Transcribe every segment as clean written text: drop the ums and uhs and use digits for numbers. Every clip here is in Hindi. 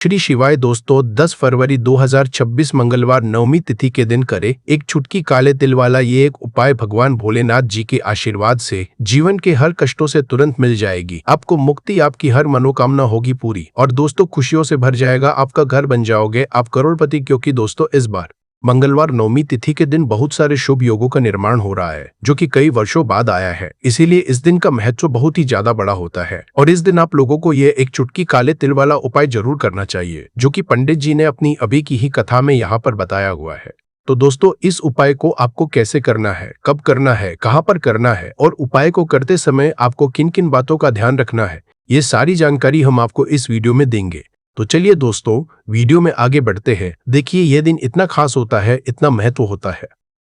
श्री शिवाय दोस्तों, 10 फरवरी 2026 मंगलवार नवमी तिथि के दिन करे एक चुटकी काले तिल वाला ये एक उपाय भगवान भोलेनाथ जी के आशीर्वाद से जीवन के हर कष्टों से तुरंत मिल जाएगी। आपको मुक्ति, आपकी हर मनोकामना होगी पूरी और दोस्तों खुशियों से भर जाएगा आपका घर, बन जाओगे आप करोड़पति। क्योंकि दोस्तों इस बार मंगलवार नवमी तिथि के दिन बहुत सारे शुभ योगों का निर्माण हो रहा है जो कि कई वर्षों बाद आया है। इसीलिए इस दिन का महत्व बहुत ही ज्यादा बड़ा होता है और इस दिन आप लोगों को ये एक चुटकी काले तिल वाला उपाय जरूर करना चाहिए, जो कि पंडित जी ने अपनी अभी की ही कथा में यहाँ पर बताया हुआ है। तो दोस्तों इस उपाय को आपको कैसे करना है, कब करना है, कहाँ पर करना है और उपाय को करते समय आपको किन किन बातों का ध्यान रखना है, ये सारी जानकारी हम आपको इस वीडियो में देंगे। तो चलिए दोस्तों वीडियो में आगे बढ़ते हैं। देखिए यह दिन इतना खास होता है, इतना महत्व होता है।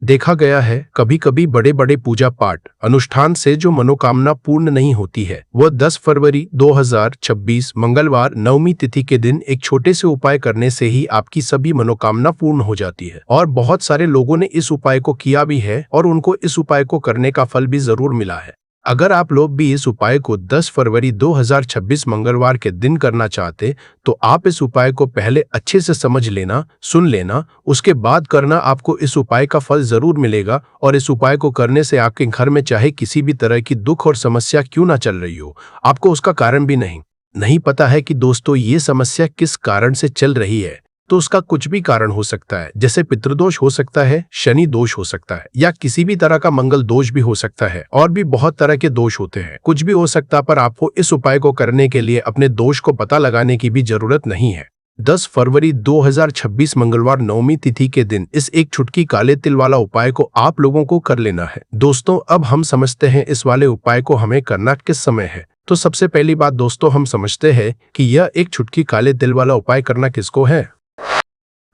देखा गया है कभी कभी बड़े बड़े पूजा पाठ अनुष्ठान से जो मनोकामना पूर्ण नहीं होती है, वह 10 फरवरी 2026 मंगलवार नवमी तिथि के दिन एक छोटे से उपाय करने से ही आपकी सभी मनोकामना पूर्ण हो जाती है। और बहुत सारे लोगों ने इस उपाय को किया भी है और उनको इस उपाय को करने का फल भी जरूर मिला है। अगर आप लोग भी इस उपाय को 10 फरवरी 2026 मंगलवार के दिन करना चाहते तो आप इस उपाय को पहले अच्छे से समझ लेना, सुन लेना, उसके बाद करना। आपको इस उपाय का फल जरूर मिलेगा और इस उपाय को करने से आपके घर में चाहे किसी भी तरह की दुख और समस्या क्यों ना चल रही हो, आपको उसका कारण भी नहीं पता है कि दोस्तों ये समस्या किस कारण से चल रही है, तो उसका कुछ भी कारण हो सकता है। जैसे पितृदोष हो सकता है, शनि दोष हो सकता है या किसी भी तरह का मंगल दोष भी हो सकता है और भी बहुत तरह के दोष होते हैं, कुछ भी हो सकता। पर आपको इस उपाय को करने के लिए अपने दोष को पता लगाने की भी जरूरत नहीं है। 10 फरवरी 2026 मंगलवार नवमी तिथि के दिन इस एक चुटकी काले तिल वाला उपाय को आप लोगों को कर लेना है। दोस्तों अब हम समझते हैं इस वाले उपाय को हमें करना किस समय है। तो सबसे पहली बात दोस्तों हम समझते हैं कि यह एक चुटकी काले तिल वाला उपाय करना किसको है।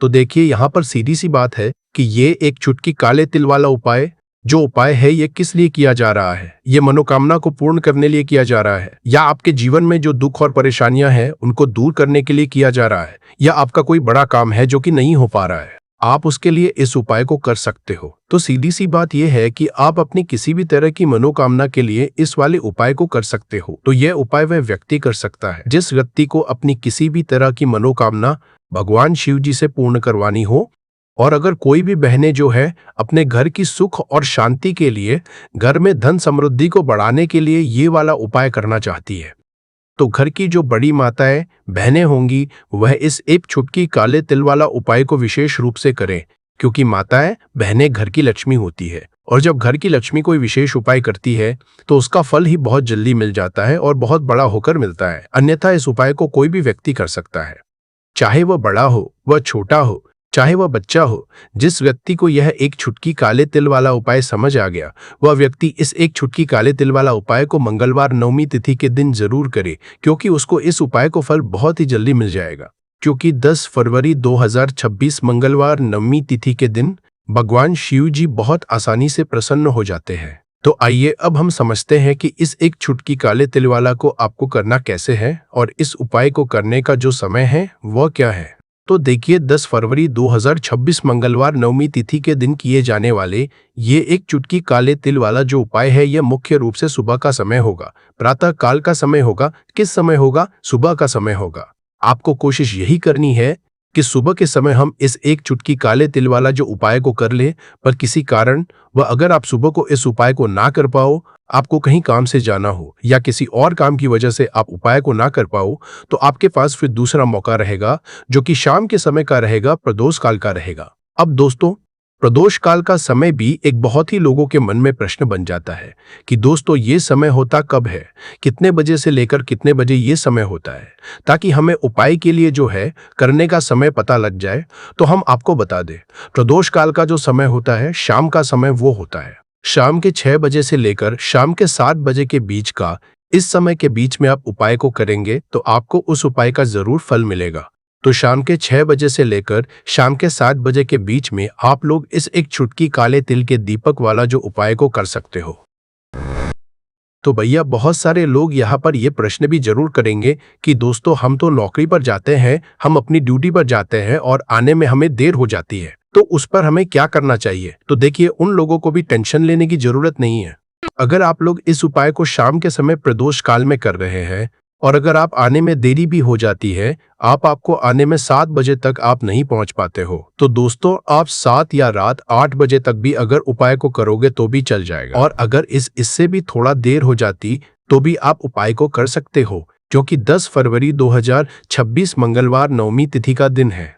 तो देखिए यहाँ पर सीधी सी बात है कि ये एक चुटकी काले तिल वाला उपाय जो उपाय है ये किस लिए किया जा रहा है। ये मनोकामना को पूर्ण करने लिए किया जा रहा है, या आपके जीवन में जो दुख और परेशानियां हैं उनको दूर करने के लिए किया जा रहा है, या आपका कोई बड़ा काम है जो कि नहीं हो पा रहा है, आप उसके लिए इस उपाय को कर सकते हो। तो सीधी सी बात यह है कि आप अपनी किसी भी तरह की मनोकामना के लिए इस वाले उपाय को कर सकते हो। तो यह उपाय वह व्यक्ति कर सकता है जिस व्यक्ति को अपनी किसी भी तरह की मनोकामना भगवान शिव जी से पूर्ण करवानी हो। और अगर कोई भी बहनें जो है अपने घर की सुख और शांति के लिए, घर में धन समृद्धि को बढ़ाने के लिए ये वाला उपाय करना चाहती है, तो घर की जो बड़ी माताएं बहनें होंगी वह इस एक चुटकी काले तिल वाला उपाय को विशेष रूप से करें। क्योंकि माताएं बहनें घर की लक्ष्मी होती है और जब घर की लक्ष्मी कोई विशेष उपाय करती है तो उसका फल ही बहुत जल्दी मिल जाता है और बहुत बड़ा होकर मिलता है। अन्यथा इस उपाय को कोई भी व्यक्ति कर सकता है, चाहे वह बड़ा हो, वह छोटा हो, चाहे वह बच्चा हो। जिस व्यक्ति को यह एक चुटकी काले तिल वाला उपाय समझ आ गया वह व्यक्ति इस एक चुटकी काले तिल वाला उपाय को मंगलवार नवमी तिथि के दिन जरूर करे, क्योंकि उसको इस उपाय को फल बहुत ही जल्दी मिल जाएगा। क्योंकि 10 फरवरी 2026 मंगलवार नवमी तिथि के दिन भगवान शिव जी बहुत आसानी से प्रसन्न हो जाते हैं। तो आइए अब हम समझते हैं कि इस एक चुटकी काले तिल वाला को आपको करना कैसे है और इस उपाय को करने का जो समय है वह क्या है। तो देखिए 10 फरवरी 2026 मंगलवार नवमी तिथि के दिन किए जाने वाले ये एक चुटकी काले तिल वाला जो उपाय है यह मुख्य रूप से सुबह का समय होगा, प्रातः काल का समय होगा। किस समय होगा? सुबह का समय होगा। आपको कोशिश यही करनी है कि सुबह के समय हम इस एक चुटकी काले तिल वाला जो उपाय को कर ले। पर किसी कारण व अगर आप सुबह को इस उपाय को ना कर पाओ, आपको कहीं काम से जाना हो या किसी और काम की वजह से आप उपाय को ना कर पाओ, तो आपके पास फिर दूसरा मौका रहेगा जो कि शाम के समय का रहेगा, प्रदोष काल का रहेगा। अब दोस्तों प्रदोष काल का समय भी एक बहुत ही लोगों के मन में प्रश्न बन जाता है कि दोस्तों ये समय होता कब है, कितने बजे से लेकर कितने बजे ये समय होता है, ताकि हमें उपाय के लिए जो है करने का समय पता लग जाए। तो हम आपको बता दें, प्रदोष काल का जो समय होता है, शाम का समय वो होता है शाम के 6 बजे से लेकर शाम के 7 बजे के बीच का। इस समय के बीच में आप उपाय को करेंगे तो आपको उस उपाय का जरूर फल मिलेगा। तो शाम के 6 बजे से लेकर शाम के 7 बजे के बीच में आप लोग इस एक चुटकी काले तिल के दीपक वाला जो उपाय को कर सकते हो। तो भैया बहुत सारे लोग यहाँ पर ये प्रश्न भी जरूर करेंगे कि दोस्तों हम तो नौकरी पर जाते हैं, हम अपनी ड्यूटी पर जाते हैं और आने में हमें देर हो जाती है, तो उस पर हमें क्या करना चाहिए। तो देखिए उन लोगों को भी टेंशन लेने की जरूरत नहीं है। अगर आप लोग इस उपाय को शाम के समय प्रदोष काल में कर रहे हैं और अगर आप आने में देरी भी हो जाती है, आपको आने में 7 बजे तक आप नहीं पहुंच पाते हो, तो दोस्तों आप 7 या रात 8 बजे तक भी अगर उपाय को करोगे तो भी चल जाएगा। और अगर इससे भी थोड़ा देर हो जाती तो भी आप उपाय को कर सकते हो, क्योंकि 10 फरवरी 2026 मंगलवार नवमी तिथि का दिन है।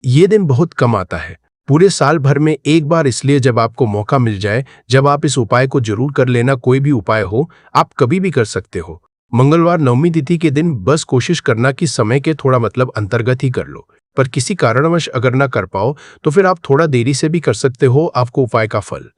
ये दिन बहुत कम आता है, पूरे साल भर में एक बार, इसलिए जब आपको मौका मिल जाए, जब आप इस उपाय को जरूर कर लेना। कोई भी उपाय हो, आप कभी भी कर सकते हो। मंगलवार नवमी तिथि के दिन बस कोशिश करना कि समय के थोड़ा अंतर्गत ही कर लो, पर किसी कारणवश अगर ना कर पाओ तो फिर आप थोड़ा देरी से भी कर सकते हो, आपको उपाय का फल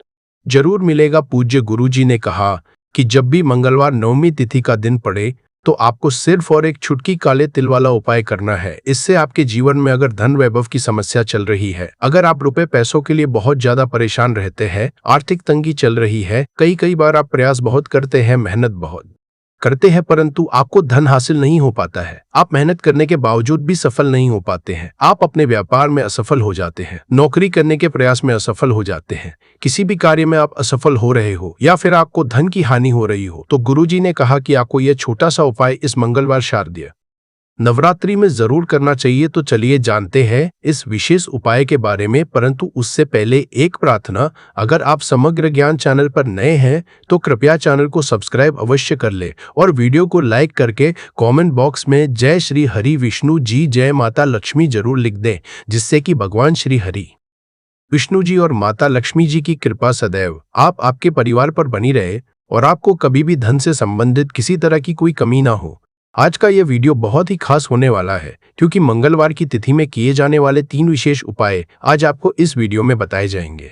जरूर मिलेगा। पूज्य गुरुजी ने कहा कि जब भी मंगलवार नवमी तिथि का दिन पड़े तो आपको सिर्फ और एक छुटकी काले तिल वाला उपाय करना है। इससे आपके जीवन में अगर धन वैभव की समस्या चल रही है, अगर आप रुपए पैसों के लिए बहुत ज्यादा परेशान रहते हैं, आर्थिक तंगी चल रही है, कई बार आप प्रयास बहुत करते हैं, मेहनत बहुत करते हैं, परंतु आपको धन हासिल नहीं हो पाता है, आप मेहनत करने के बावजूद भी सफल नहीं हो पाते हैं, आप अपने व्यापार में असफल हो जाते हैं, नौकरी करने के प्रयास में असफल हो जाते हैं, किसी भी कार्य में आप असफल हो रहे हो, या फिर आपको धन की हानि हो रही हो, तो गुरुजी ने कहा कि आपको यह छोटा सा उपाय इस मंगलवार शारदीय नवरात्रि में जरूर करना चाहिए। तो चलिए जानते हैं इस विशेष उपाय के बारे में, परंतु उससे पहले एक प्रार्थना, अगर आप समग्र ज्ञान चैनल पर नए हैं तो कृपया चैनल को सब्सक्राइब अवश्य कर ले और वीडियो को लाइक करके कमेंट बॉक्स में जय श्री हरि विष्णु जी, जय माता लक्ष्मी जरूर लिख दें, जिससे कि भगवान श्री हरि विष्णु जी और माता लक्ष्मी जी की कृपा सदैव आपके परिवार पर बनी रहे और आपको कभी भी धन से संबंधित किसी तरह की कोई कमी ना हो। आज का यह वीडियो बहुत ही खास होने वाला है, क्योंकि मंगलवार की तिथि में किए जाने वाले 3 विशेष उपाय आज आपको इस वीडियो में बताए जाएंगे।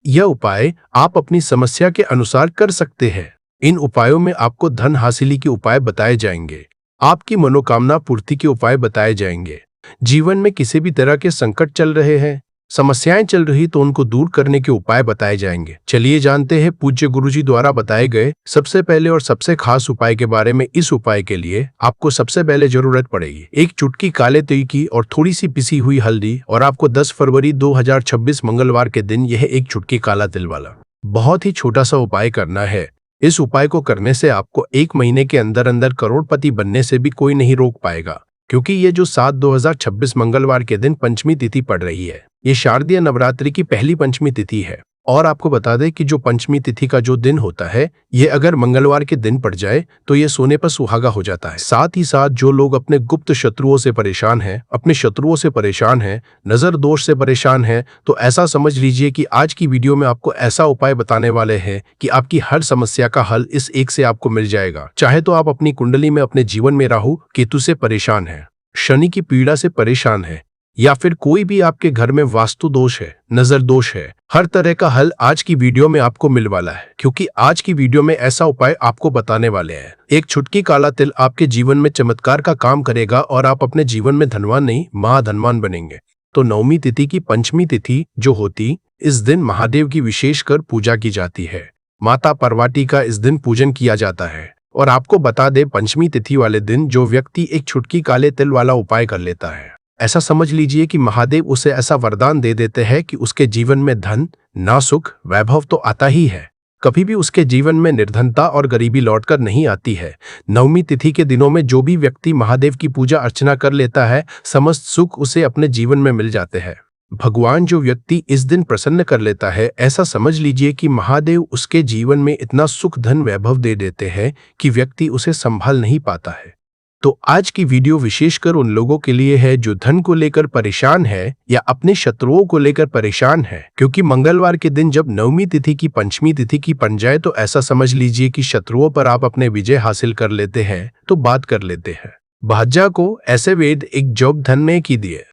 यह उपाय आप अपनी समस्या के अनुसार कर सकते हैं। इन उपायों में आपको धन हासिली के उपाय बताए जाएंगे, आपकी मनोकामना पूर्ति के उपाय बताए जाएंगे। जीवन में किसी भी तरह के संकट चल रहे हैं, समस्याएं चल रही, तो उनको दूर करने के उपाय बताए जाएंगे। चलिए जानते हैं पूज्य गुरुजी द्वारा बताए गए सबसे पहले और सबसे खास उपाय के बारे में। इस उपाय के लिए आपको सबसे पहले जरूरत पड़ेगी एक चुटकी काले तिल की और थोड़ी सी पिसी हुई हल्दी, और आपको 10 फरवरी 2026 मंगलवार के दिन यह एक चुटकी काला तिल वाला बहुत ही छोटा सा उपाय करना है। इस उपाय को करने से आपको 1 महीने के अंदर अंदर करोड़पति बनने से भी कोई नहीं रोक पाएगा, क्योंकि ये जो 7/2026 मंगलवार के दिन पंचमी तिथि पड़ रही है, ये शारदीय नवरात्रि की पहली पंचमी तिथि है। और आपको बता दें कि जो पंचमी तिथि का जो दिन होता है, ये अगर मंगलवार के दिन पड़ जाए तो ये सोने पर सुहागा हो जाता है। साथ ही साथ जो लोग अपने गुप्त शत्रुओं से परेशान हैं, अपने शत्रुओं से परेशान हैं, नजर दोष से परेशान हैं, तो ऐसा समझ लीजिए कि आज की वीडियो में आपको ऐसा उपाय बताने वाले हैं कि आपकी हर समस्या का हल इस एक से आपको मिल जाएगा। चाहे तो आप अपनी कुंडली में अपने जीवन में राहु केतु से परेशान है, शनि की पीड़ा से परेशान है, या फिर कोई भी आपके घर में वास्तु दोष है, नजर दोष है, हर तरह का हल आज की वीडियो में आपको मिल वाला है। क्योंकि आज की वीडियो में ऐसा उपाय आपको बताने वाले हैं। एक छुटकी काला तिल आपके जीवन में चमत्कार का काम करेगा और आप अपने जीवन में धनवान नहीं महाधनवान बनेंगे। तो नवमी तिथि की पंचमी तिथि जो होती, इस दिन महादेव की विशेषकर पूजा की जाती है। माता पार्वती का इस दिन पूजन किया जाता है। और आपको बता दे, पंचमी तिथि वाले दिन जो व्यक्ति एक छुटकी काले तिल वाला उपाय कर लेता है, ऐसा समझ लीजिए कि महादेव उसे ऐसा वरदान दे देते हैं कि उसके जीवन में धन ना सुख वैभव तो आता ही है, कभी भी उसके जीवन में निर्धनता और गरीबी लौटकर नहीं आती है। नवमी तिथि के दिनों में जो भी व्यक्ति महादेव की पूजा अर्चना कर लेता है, समस्त सुख उसे अपने जीवन में मिल जाते हैं। भगवान जो व्यक्ति इस दिन प्रसन्न कर लेता है, ऐसा समझ लीजिए कि महादेव उसके जीवन में इतना सुख धन वैभव दे देते हैं कि व्यक्ति उसे संभाल नहीं पाता है। तो आज की वीडियो विशेषकर उन लोगों के लिए है जो धन को लेकर परेशान है या अपने शत्रुओं को लेकर परेशान है, क्योंकि मंगलवार के दिन जब नवमी तिथि की पंचमी तिथि की बन जाए तो ऐसा समझ लीजिए कि शत्रुओं पर आप अपने विजय हासिल कर लेते हैं, तो बात कर लेते हैं। भाज्या को ऐसे वेद एक जब धन ने की दिए,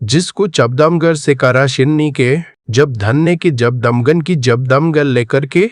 जिसको चबदमगर से करा शिन्नी के जब धन ने की जब दमगन की जब दमगल लेकर के।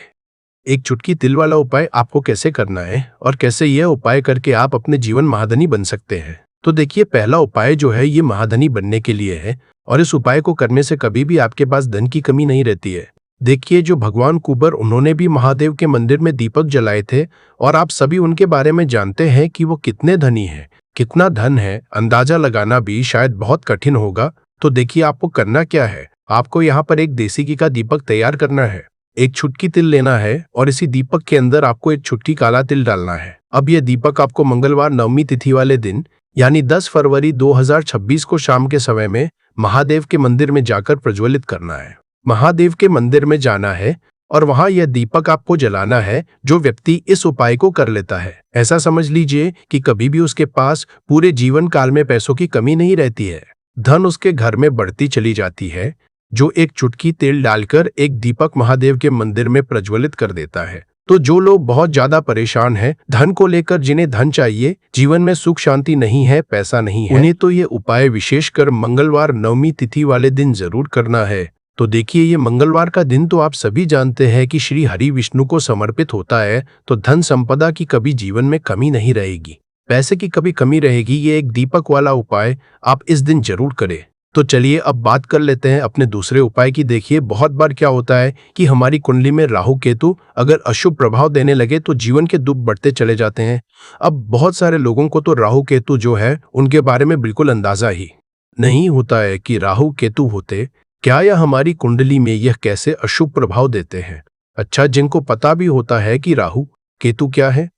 एक चुटकी तिल वाला उपाय आपको कैसे करना है और कैसे यह उपाय करके आप अपने जीवन महाधनी बन सकते हैं। तो देखिए, पहला उपाय जो है ये महाधनी बनने के लिए है, और इस उपाय को करने से कभी भी आपके पास धन की कमी नहीं रहती है। देखिए, जो भगवान कुबर, उन्होंने भी महादेव के मंदिर में दीपक जलाए थे, और आप सभी उनके बारे में जानते हैं कि वो कितने धनी हैं, कितना धन है, अंदाजा लगाना भी शायद बहुत कठिन होगा। तो देखिए, आपको करना क्या है, आपको यहाँ पर एक देसी घी का दीपक तैयार करना है। एक छुटकी तिल लेना है और इसी दीपक के अंदर आपको एक छुटकी काला तिल डालना है। अब यह दीपक आपको मंगलवार नवमी तिथि वाले दिन यानी 10 फरवरी 2026 को शाम के समय में महादेव के मंदिर में जाकर प्रज्वलित करना है। महादेव के मंदिर में जाना है और वहां यह दीपक आपको जलाना है। जो व्यक्ति इस उपाय को कर लेता है, ऐसा समझ लीजिए कि कभी भी उसके पास पूरे जीवन काल में पैसों की कमी नहीं रहती है। धन उसके घर में बढ़ती चली जाती है। जो एक चुटकी तेल डालकर एक दीपक महादेव के मंदिर में प्रज्वलित कर देता है। तो जो लोग बहुत ज्यादा परेशान हैं धन को लेकर, जिन्हें धन चाहिए, जीवन में सुख शांति नहीं है, पैसा नहीं है, उन्हें तो ये उपाय विशेषकर मंगलवार नवमी तिथि वाले दिन जरूर करना है। तो देखिए, ये मंगलवार का दिन तो आप सभी जानते हैं कि श्री हरि विष्णु को समर्पित होता है। तो धन संपदा की कभी जीवन में कमी नहीं रहेगी, पैसे की कभी कमी रहेगी। ये एक दीपक वाला उपाय आप इस दिन जरूर करें। तो चलिए अब बात कर लेते हैं अपने दूसरे उपाय की। देखिए, बहुत बार क्या होता है कि हमारी कुंडली में राहु केतु अगर अशुभ प्रभाव देने लगे तो जीवन के दुख बढ़ते चले जाते हैं। अब बहुत सारे लोगों को तो राहु केतु जो है उनके बारे में बिल्कुल अंदाजा ही नहीं होता है कि राहु केतु होते क्या, या हमारी कुंडली में यह कैसे अशुभ प्रभाव देते हैं। अच्छा, जिनको पता भी होता है कि राहु केतु क्या है,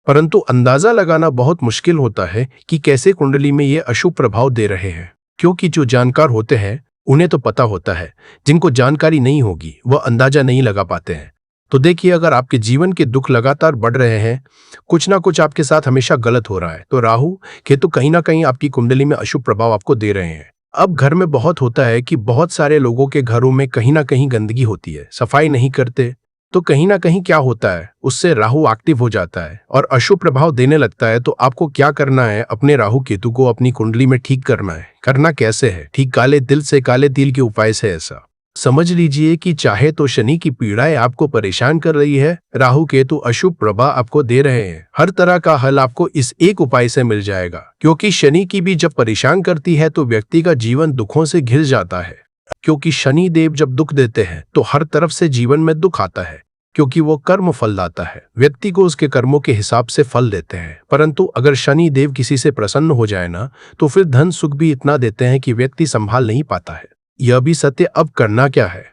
परंतु अंदाजा लगाना बहुत मुश्किल होता है कि कैसे कुंडली में ये अशुभ प्रभाव दे रहे हैं। क्योंकि जो जानकार होते हैं उन्हें तो पता होता है, जिनको जानकारी नहीं होगी वह अंदाजा नहीं लगा पाते हैं। तो देखिए, अगर आपके जीवन के दुख लगातार बढ़ रहे हैं, कुछ ना कुछ आपके साथ हमेशा गलत हो रहा है, तो राहु केतु कहीं ना कहीं आपकी कुंडली में अशुभ प्रभाव आपको दे रहे हैं। अब घर में बहुत होता है कि बहुत सारे लोगों के घरों में कहीं ना कहीं गंदगी होती है, सफाई नहीं करते, तो कहीं ना कहीं क्या होता है, उससे राहु एक्टिव हो जाता है और अशुभ प्रभाव देने लगता है। तो आपको क्या करना है, अपने राहु केतु को अपनी कुंडली में ठीक करना है। करना कैसे है? ठीक काले तिल से, काले तिल के उपाय से। ऐसा समझ लीजिए कि चाहे तो शनि की पीड़ाएं आपको परेशान कर रही है, राहु केतु अशुभ प्रभाव आपको दे रहे हैं, हर तरह का हल आपको इस एक उपाय से मिल जाएगा। क्योंकि शनि की भी जब परेशान करती है तो व्यक्ति का जीवन दुखों से घिर जाता है। क्योंकि शनि देव जब दुख देते हैं तो हर तरफ से जीवन में दुख आता है, क्योंकि वो कर्म फल दाता है, व्यक्ति को उसके कर्मों के हिसाब से फल देते हैं। परंतु अगर शनि देव किसी से प्रसन्न हो जाए ना, तो फिर धन सुख भी इतना देते हैं कि व्यक्ति संभाल नहीं पाता है। यह भी सत्य। अब करना क्या है?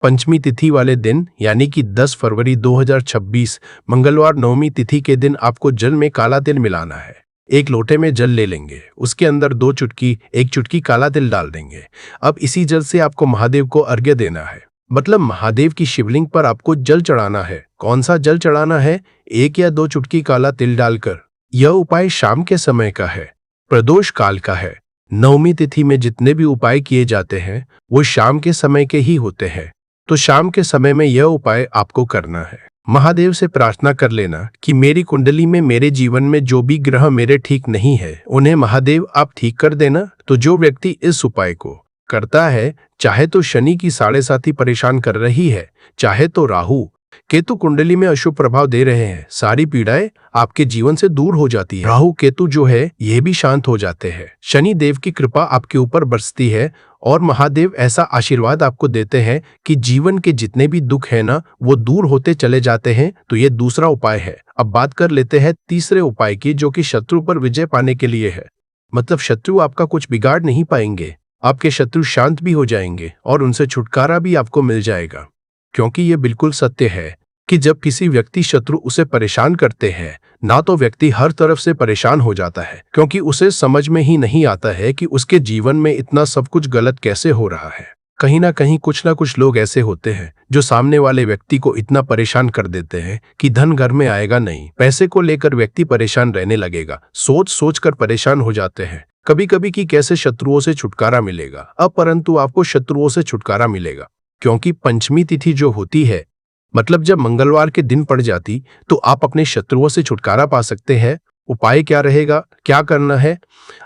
पंचमी तिथि वाले दिन यानी कि 10 फरवरी 2026 मंगलवार नवमी तिथि के दिन आपको जल में काला तिल मिलाना है। एक लोटे में जल ले लेंगे, उसके अंदर 2 चुटकी, 1 चुटकी काला तिल डाल देंगे। अब इसी जल से आपको महादेव को अर्घ्य देना है, मतलब महादेव की शिवलिंग पर आपको जल चढ़ाना है। कौन सा जल चढ़ाना है? 1 या 2 चुटकी काला तिल डालकर। यह उपाय शाम के समय का है, प्रदोष काल का है। नवमी तिथि में जितने भी उपाय किए जाते हैं वो शाम के समय के ही होते हैं। तो शाम के समय में यह उपाय आपको करना है। महादेव से प्रार्थना कर लेना कि मेरी कुंडली में, मेरे जीवन में जो भी ग्रह मेरे ठीक नहीं है उन्हें महादेव आप ठीक कर देना। तो जो व्यक्ति इस उपाय को करता है, चाहे तो शनि की 7.5 परेशान कर रही है, चाहे तो राहु केतु कुंडली में अशुभ प्रभाव दे रहे हैं, सारी पीड़ाएं आपके जीवन से दूर हो जाती है। राहु केतु जो है ये भी शांत हो जाते हैं, शनि देव की कृपा आपके ऊपर बरसती है और महादेव ऐसा आशीर्वाद आपको देते हैं कि जीवन के जितने भी दुख है ना वो दूर होते चले जाते हैं। तो ये दूसरा उपाय है। अब बात कर लेते हैं तीसरे उपाय की, जो कि शत्रु पर विजय पाने के लिए है। मतलब शत्रु आपका कुछ बिगाड़ नहीं पाएंगे, आपके शत्रु शांत भी हो जाएंगे और उनसे छुटकारा भी आपको मिल जाएगा। क्योंकि ये बिल्कुल सत्य है कि जब किसी व्यक्ति शत्रु उसे परेशान करते हैं ना, तो व्यक्ति हर तरफ से परेशान हो जाता है, क्योंकि उसे समझ में ही नहीं आता है कि उसके जीवन में इतना सब कुछ गलत कैसे हो रहा है। कहीं ना कहीं कुछ ना कुछ लोग ऐसे होते हैं जो सामने वाले व्यक्ति को इतना परेशान कर देते हैं कि धन घर में आएगा नहीं, पैसे को लेकर व्यक्ति परेशान रहने लगेगा, सोच सोच कर परेशान हो जाते हैं कभी कभी कि कैसे शत्रुओं से छुटकारा मिलेगा। अब परंतु आपको शत्रुओं से छुटकारा मिलेगा, क्योंकि पंचमी तिथि जो होती है, मतलब जब मंगलवार के दिन पड़ जाती, तो आप अपने शत्रुओं से छुटकारा पा सकते हैं। उपाय क्या रहेगा, क्या करना है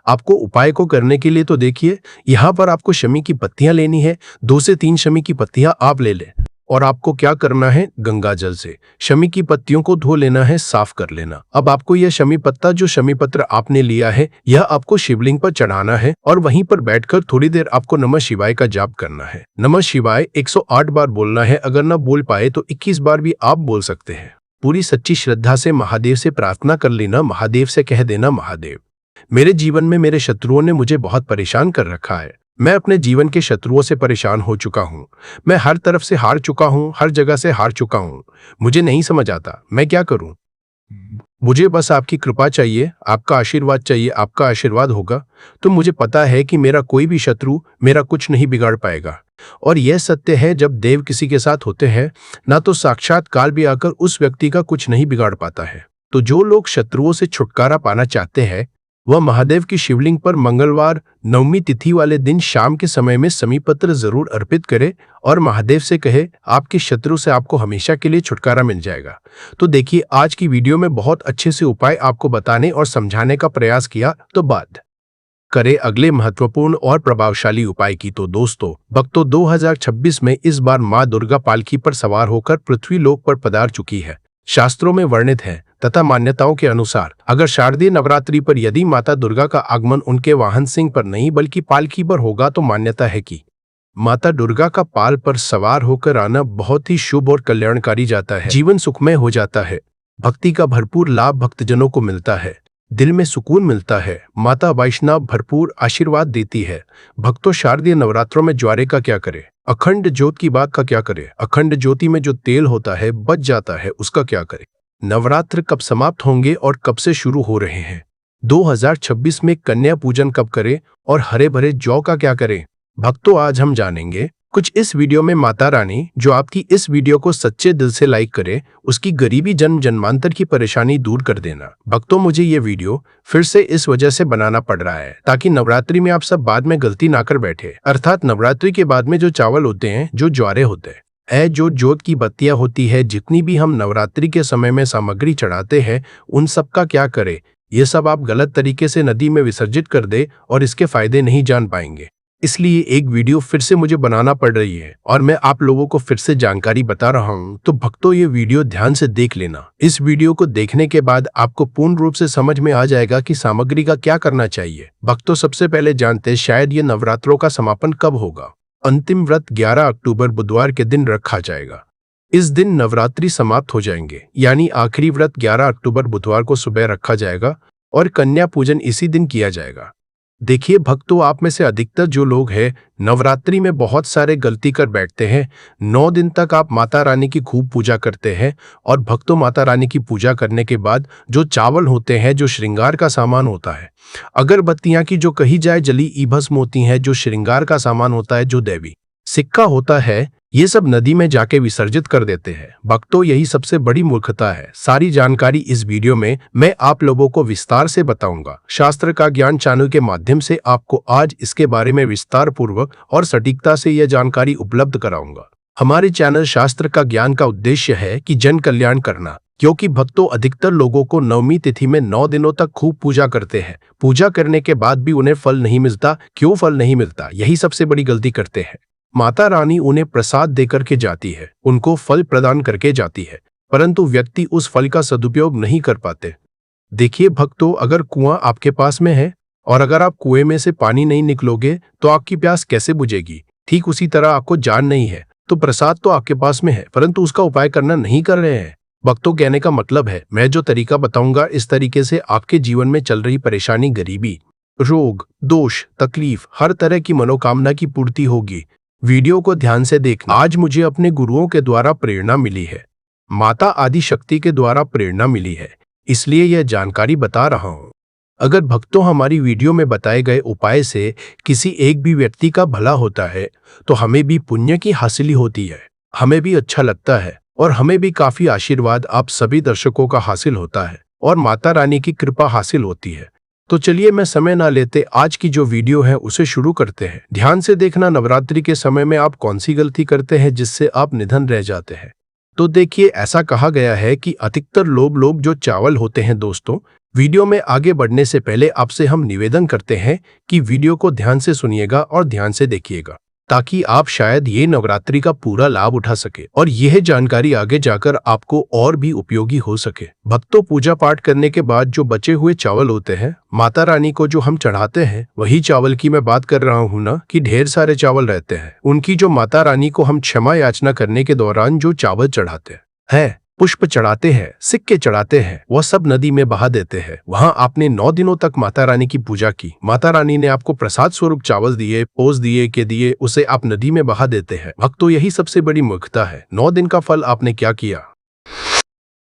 आपको? उपाय को करने के लिए तो देखिए, यहाँ पर आपको शमी की पत्तियां लेनी है, 2 से 3 शमी की पत्तियां आप ले लें। और आपको क्या करना है, गंगा जल से शमी की पत्तियों को धो लेना है, साफ कर लेना। अब आपको यह शमी पत्ता, जो शमी पत्र आपने लिया है, यह आपको शिवलिंग पर चढ़ाना है और वहीं पर बैठकर थोड़ी देर आपको नमः शिवाय का जाप करना है। नमः शिवाय 108 बार बोलना है, अगर न बोल पाए तो 21 बार भी आप बोल सकते हैं। पूरी सच्ची श्रद्धा से महादेव से प्रार्थना कर लेना, महादेव से कह देना, महादेव मेरे जीवन में मेरे शत्रुओं ने मुझे बहुत परेशान कर रखा है, मैं अपने जीवन के शत्रुओं से परेशान हो चुका हूँ। मैं हर तरफ से हार चुका हूँ, हर जगह से हार चुका हूँ। मुझे नहीं समझ आता मैं क्या करूँ। मुझे बस आपकी कृपा चाहिए, आपका आशीर्वाद चाहिए। आपका आशीर्वाद होगा तो मुझे पता है कि मेरा कोई भी शत्रु मेरा कुछ नहीं बिगाड़ पाएगा। और यह सत्य है, जब देव किसी के साथ होते हैं ना तो साक्षात काल भी आकर उस व्यक्ति का कुछ नहीं बिगाड़ पाता है। तो जो लोग शत्रुओं से छुटकारा पाना चाहते हैं वह महादेव की शिवलिंग पर मंगलवार नवमी तिथि वाले दिन शाम के समय में समीपत्र जरूर अर्पित करे और महादेव से कहे आपके शत्रु से आपको हमेशा के लिए छुटकारा मिल जाएगा। तो देखिए, आज की वीडियो में बहुत अच्छे से उपाय आपको बताने और समझाने का प्रयास किया। तो बात करें अगले महत्वपूर्ण और प्रभावशाली उपाय की, तो दोस्तों भक्तों 2026 में इस बार मां दुर्गा पालकी पर सवार होकर पृथ्वी लोक पर पधार चुकी है। शास्त्रों में वर्णित है तथा मान्यताओं के अनुसार अगर शारदीय नवरात्रि पर यदि माता दुर्गा का आगमन उनके वाहन सिंह पर नहीं बल्कि पालकी पर होगा तो मान्यता है कि माता दुर्गा का पाल पर सवार होकर आना बहुत ही शुभ और कल्याणकारी जाता है। जीवन सुखमय हो जाता है, भक्ति का भरपूर लाभ भक्तजनों को मिलता है, दिल में सुकून मिलता है। माता वैष्णव भरपूर आशीर्वाद देती है। भक्तों शारदीय नवरात्रों में ज्वारे का क्या करे, अखंड ज्योत की बात का क्या करे, अखंड ज्योति में जो तेल होता है बच जाता है उसका क्या करे, नवरात्र कब समाप्त होंगे और कब से शुरू हो रहे हैं, 2026 में कन्या पूजन कब करें और हरे भरे जौ का क्या करें। भक्तों आज हम जानेंगे कुछ इस वीडियो में। माता रानी जो आपकी इस वीडियो को सच्चे दिल से लाइक करे उसकी गरीबी जन्म जन्मांतर की परेशानी दूर कर देना। भक्तों मुझे ये वीडियो फिर से इस वजह से बनाना पड़ रहा है ताकि नवरात्रि में आप सब बाद में गलती ना कर बैठे। अर्थात नवरात्रि के बाद में जो चावल होते हैं, जो ज्वारे होते हैं, जो जोत की बत्तियां होती है, जितनी भी हम नवरात्रि के समय में सामग्री चढ़ाते हैं उन सब का क्या करे। ये सब आप गलत तरीके से नदी में विसर्जित कर दे और इसके फायदे नहीं जान पाएंगे। इसलिए एक वीडियो फिर से मुझे बनाना पड़ रही है और मैं आप लोगों को फिर से जानकारी बता रहा हूं। तो भक्तों ये वीडियो ध्यान से देख लेना। इस वीडियो को देखने के बाद आपको पूर्ण रूप से समझ में आ जाएगा कि सामग्री का क्या करना चाहिए। भक्तों सबसे पहले जानते हैं शायद ये नवरात्रों का समापन कब होगा। अंतिम व्रत 11 अक्टूबर बुधवार के दिन रखा जाएगा। इस दिन नवरात्रि समाप्त हो जाएंगे, यानी आखिरी व्रत 11 अक्टूबर बुधवार को सुबह रखा जाएगा और कन्या पूजन इसी दिन किया जाएगा। देखिए भक्तों, आप में से अधिकतर जो लोग हैं नवरात्रि में बहुत सारे गलती कर बैठते हैं। 9 दिन तक आप माता रानी की खूब पूजा करते हैं और भक्तों माता रानी की पूजा करने के बाद जो चावल होते हैं, जो श्रृंगार का सामान होता है, अगरबत्तियां की जो कही जाए जली ई भस्म होती हैं, जो श्रृंगार का सामान होता है, जो देवी सिक्का होता है, ये सब नदी में जाके विसर्जित कर देते हैं। भक्तों यही सबसे बड़ी मूर्खता है। सारी जानकारी इस वीडियो में मैं आप लोगों को विस्तार से बताऊंगा। शास्त्र का ज्ञान चैनल के माध्यम से आपको आज इसके बारे में विस्तार पूर्वक और सटीकता से यह जानकारी उपलब्ध कराऊंगा। हमारे चैनल शास्त्र का ज्ञान का उद्देश्य है कि जन कल्याण करना, क्योंकि भक्तों अधिकतर लोगों को नवमी तिथि में 9 दिनों तक खूब पूजा करते हैं। पूजा करने के बाद भी उन्हें फल नहीं मिलता। क्यों फल नहीं मिलता? यही सबसे बड़ी गलती करते हैं। माता रानी उन्हें प्रसाद देकर के जाती है, उनको फल प्रदान करके जाती है, परंतु व्यक्ति उस फल का सदुपयोग नहीं कर पाते। देखिए भक्तों, अगर कुआं आपके पास में है और अगर आप कुएं में से पानी नहीं निकलोगे तो आपकी प्यास कैसे बुझेगी। ठीक उसी तरह आपको जान नहीं है तो प्रसाद तो आपके पास में है परंतु उसका उपाय करना नहीं कर रहे हैं। भक्तों कहने का मतलब है, मैं जो तरीका बताऊंगा इस तरीके से आपके जीवन में चल रही परेशानी, गरीबी, रोग, दोष, तकलीफ, हर तरह की मनोकामना की पूर्ति होगी। वीडियो को ध्यान से देखना। आज मुझे अपने गुरुओं के द्वारा प्रेरणा मिली है, माता आदि शक्ति के द्वारा प्रेरणा मिली है, इसलिए यह जानकारी बता रहा हूं। अगर भक्तों हमारी वीडियो में बताए गए उपाय से किसी एक भी व्यक्ति का भला होता है तो हमें भी पुण्य की हासिली होती है, हमें भी अच्छा लगता है और हमें भी काफी आशीर्वाद आप सभी दर्शकों का हासिल होता है और माता रानी की कृपा हासिल होती है। तो चलिए मैं समय ना लेते आज की जो वीडियो है उसे शुरू करते हैं। ध्यान से देखना, नवरात्रि के समय में आप कौन सी गलती करते हैं जिससे आप निधन रह जाते हैं। तो देखिए, ऐसा कहा गया है कि अधिकतर लोग जो चावल होते हैं। दोस्तों वीडियो में आगे बढ़ने से पहले आपसे हम निवेदन करते हैं कि वीडियो को ध्यान से सुनिएगा और ध्यान से देखिएगा ताकि आप शायद ये नवरात्रि का पूरा लाभ उठा सके और यह जानकारी आगे जाकर आपको और भी उपयोगी हो सके। भक्तों पूजा पाठ करने के बाद जो बचे हुए चावल होते हैं माता रानी को जो हम चढ़ाते हैं, वही चावल की मैं बात कर रहा हूँ ना कि ढेर सारे चावल रहते हैं। उनकी जो माता रानी को हम क्षमा याचना करने के दौरान जो चावल चढ़ाते हैं, पुष्प चढ़ाते हैं, सिक्के चढ़ाते हैं, वह सब नदी में बहा देते हैं। वहां आपने 9 दिनों तक माता रानी की पूजा की। माता रानी ने आपको प्रसाद स्वरूप चावल दिए, पोस दिए के दिए, उसे आप नदी में बहा देते हैं। भक्तों, यही सबसे बड़ी मूर्खता है। 9 दिन का फल आपने क्या किया?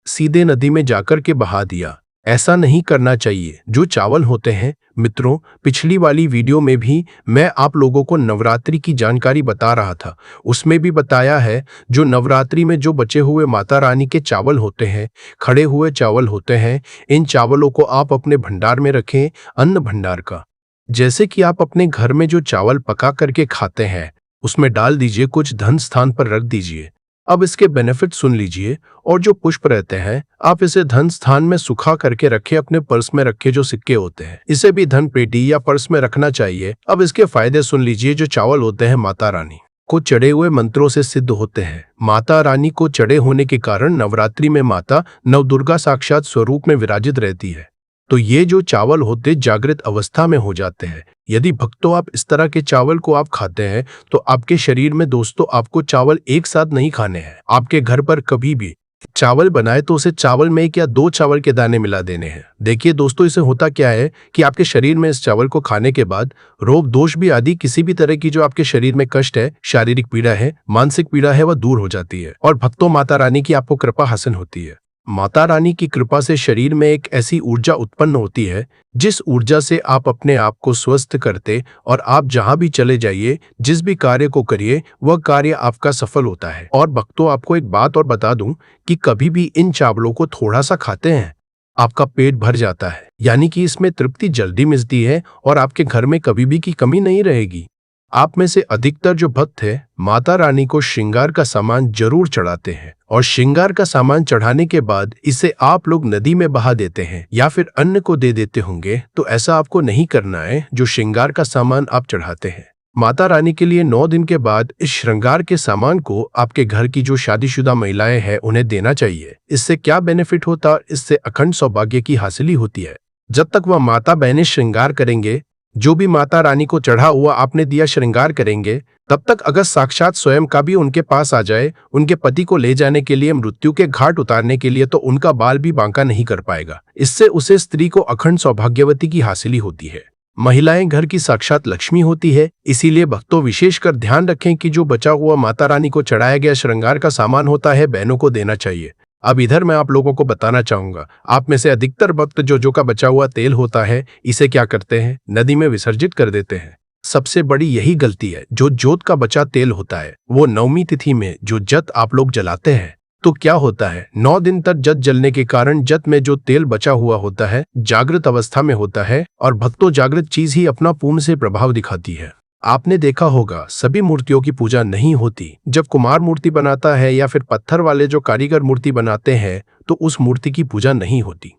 सीधे नदी में जाकर के बहा दिया। ऐसा नहीं करना चाहिए। जो चावल होते हैं मित्रों, पिछली वाली वीडियो में भी मैं आप लोगों को नवरात्रि की जानकारी बता रहा था। उसमें भी बताया है जो नवरात्रि में जो बचे हुए माता रानी के चावल होते हैं, खड़े हुए चावल होते हैं, इन चावलों को आप अपने भंडार में रखें, अन्न भंडार का। जैसे कि आप अपने घर में जो चावल पका करके खाते हैं उसमें डाल दीजिए, कुछ धन स्थान पर रख दीजिए। अब इसके बेनिफिट सुन लीजिए। और जो पुष्प रहते हैं आप इसे धन स्थान में सुखा करके रखें, अपने पर्स में रखे। जो सिक्के होते हैं इसे भी धन पेटी या पर्स में रखना चाहिए। अब इसके फायदे सुन लीजिए। जो चावल होते हैं माता रानी को चढ़े हुए मंत्रों से सिद्ध होते हैं। माता रानी को चढ़े होने के कारण नवरात्रि में माता नवदुर्गा साक्षात स्वरूप में विराजित रहती है। तो ये जो चावल होते जागृत अवस्था में हो जाते हैं। यदि भक्तों आप इस तरह के चावल को आप खाते हैं तो आपके शरीर में दोस्तों आपको चावल एक साथ नहीं खाने हैं। आपके घर पर कभी भी चावल बनाए तो उसे चावल में 1 या 2 चावल के दाने मिला देने हैं। देखिए दोस्तों, इसे होता क्या है कि आपके शरीर में इस चावल को खाने के बाद रोग दोष भी आदि किसी भी तरह की जो आपके शरीर में कष्ट है, शारीरिक पीड़ा है, मानसिक पीड़ा है, वह दूर हो जाती है। और भक्तों, माता रानी की आपको कृपा हासिल होती है। माता रानी की कृपा से शरीर में एक ऐसी ऊर्जा उत्पन्न होती है जिस ऊर्जा से आप अपने आप को स्वस्थ करते और आप जहां भी चले जाइए, जिस भी कार्य को करिए, वह कार्य आपका सफल होता है। और भक्तों, आपको एक बात और बता दूं कि कभी भी इन चावलों को थोड़ा सा खाते हैं आपका पेट भर जाता है, यानी कि इसमें तृप्ति जल्दी मिलती है और आपके घर में कभी भी की कमी नहीं रहेगी। आप में से अधिकतर जो भक्त है माता रानी को श्रृंगार का सामान जरूर चढ़ाते हैं और श्रृंगार का सामान चढ़ाने के बाद इसे आप लोग नदी में बहा देते हैं या फिर अन्न को दे देते होंगे। तो ऐसा आपको नहीं करना है। जो श्रृंगार का सामान आप चढ़ाते हैं माता रानी के लिए 9 दिन के बाद इस श्रृंगार के सामान को आपके घर की जो शादीशुदा महिलाएं हैं उन्हें देना चाहिए। इससे क्या बेनिफिट होता है? इससे अखंड सौभाग्य की हासिली होती है। जब तक वह माता बहनें श्रृंगार करेंगे, जो भी माता रानी को चढ़ा हुआ आपने दिया श्रृंगार करेंगे, तब तक अगर साक्षात स्वयं का भी उनके पास आ जाए उनके पति को ले जाने के लिए, मृत्यु के घाट उतारने के लिए, तो उनका बाल भी बांका नहीं कर पाएगा। इससे उसे स्त्री को अखंड सौभाग्यवती की हासिली होती है। महिलाएं घर की साक्षात लक्ष्मी होती है। इसीलिए भक्तों, विशेषकर ध्यान रखें कि जो बचा हुआ माता रानी को चढ़ाया गया श्रृंगार का सामान होता है बहनों को देना चाहिए। अब इधर मैं आप लोगों को बताना चाहूंगा, आप में से अधिकतर भक्त जो का बचा हुआ तेल होता है इसे क्या करते हैं? नदी में विसर्जित कर देते हैं। सबसे बड़ी यही गलती है। जो जोत का बचा तेल होता है वो नवमी तिथि में जो जत आप लोग जलाते हैं, तो क्या होता है 9 दिन तक जत जलने के कारण जत में जो तेल बचा हुआ होता है जागृत अवस्था में होता है। और भक्तों, जागृत चीज ही अपना पूर्ण से प्रभाव दिखाती है। आपने देखा होगा सभी मूर्तियों की पूजा नहीं होती। जब कुम्हार मूर्ति बनाता है या फिर पत्थर वाले जो कारीगर मूर्ति बनाते हैं तो उस मूर्ति की पूजा नहीं होती।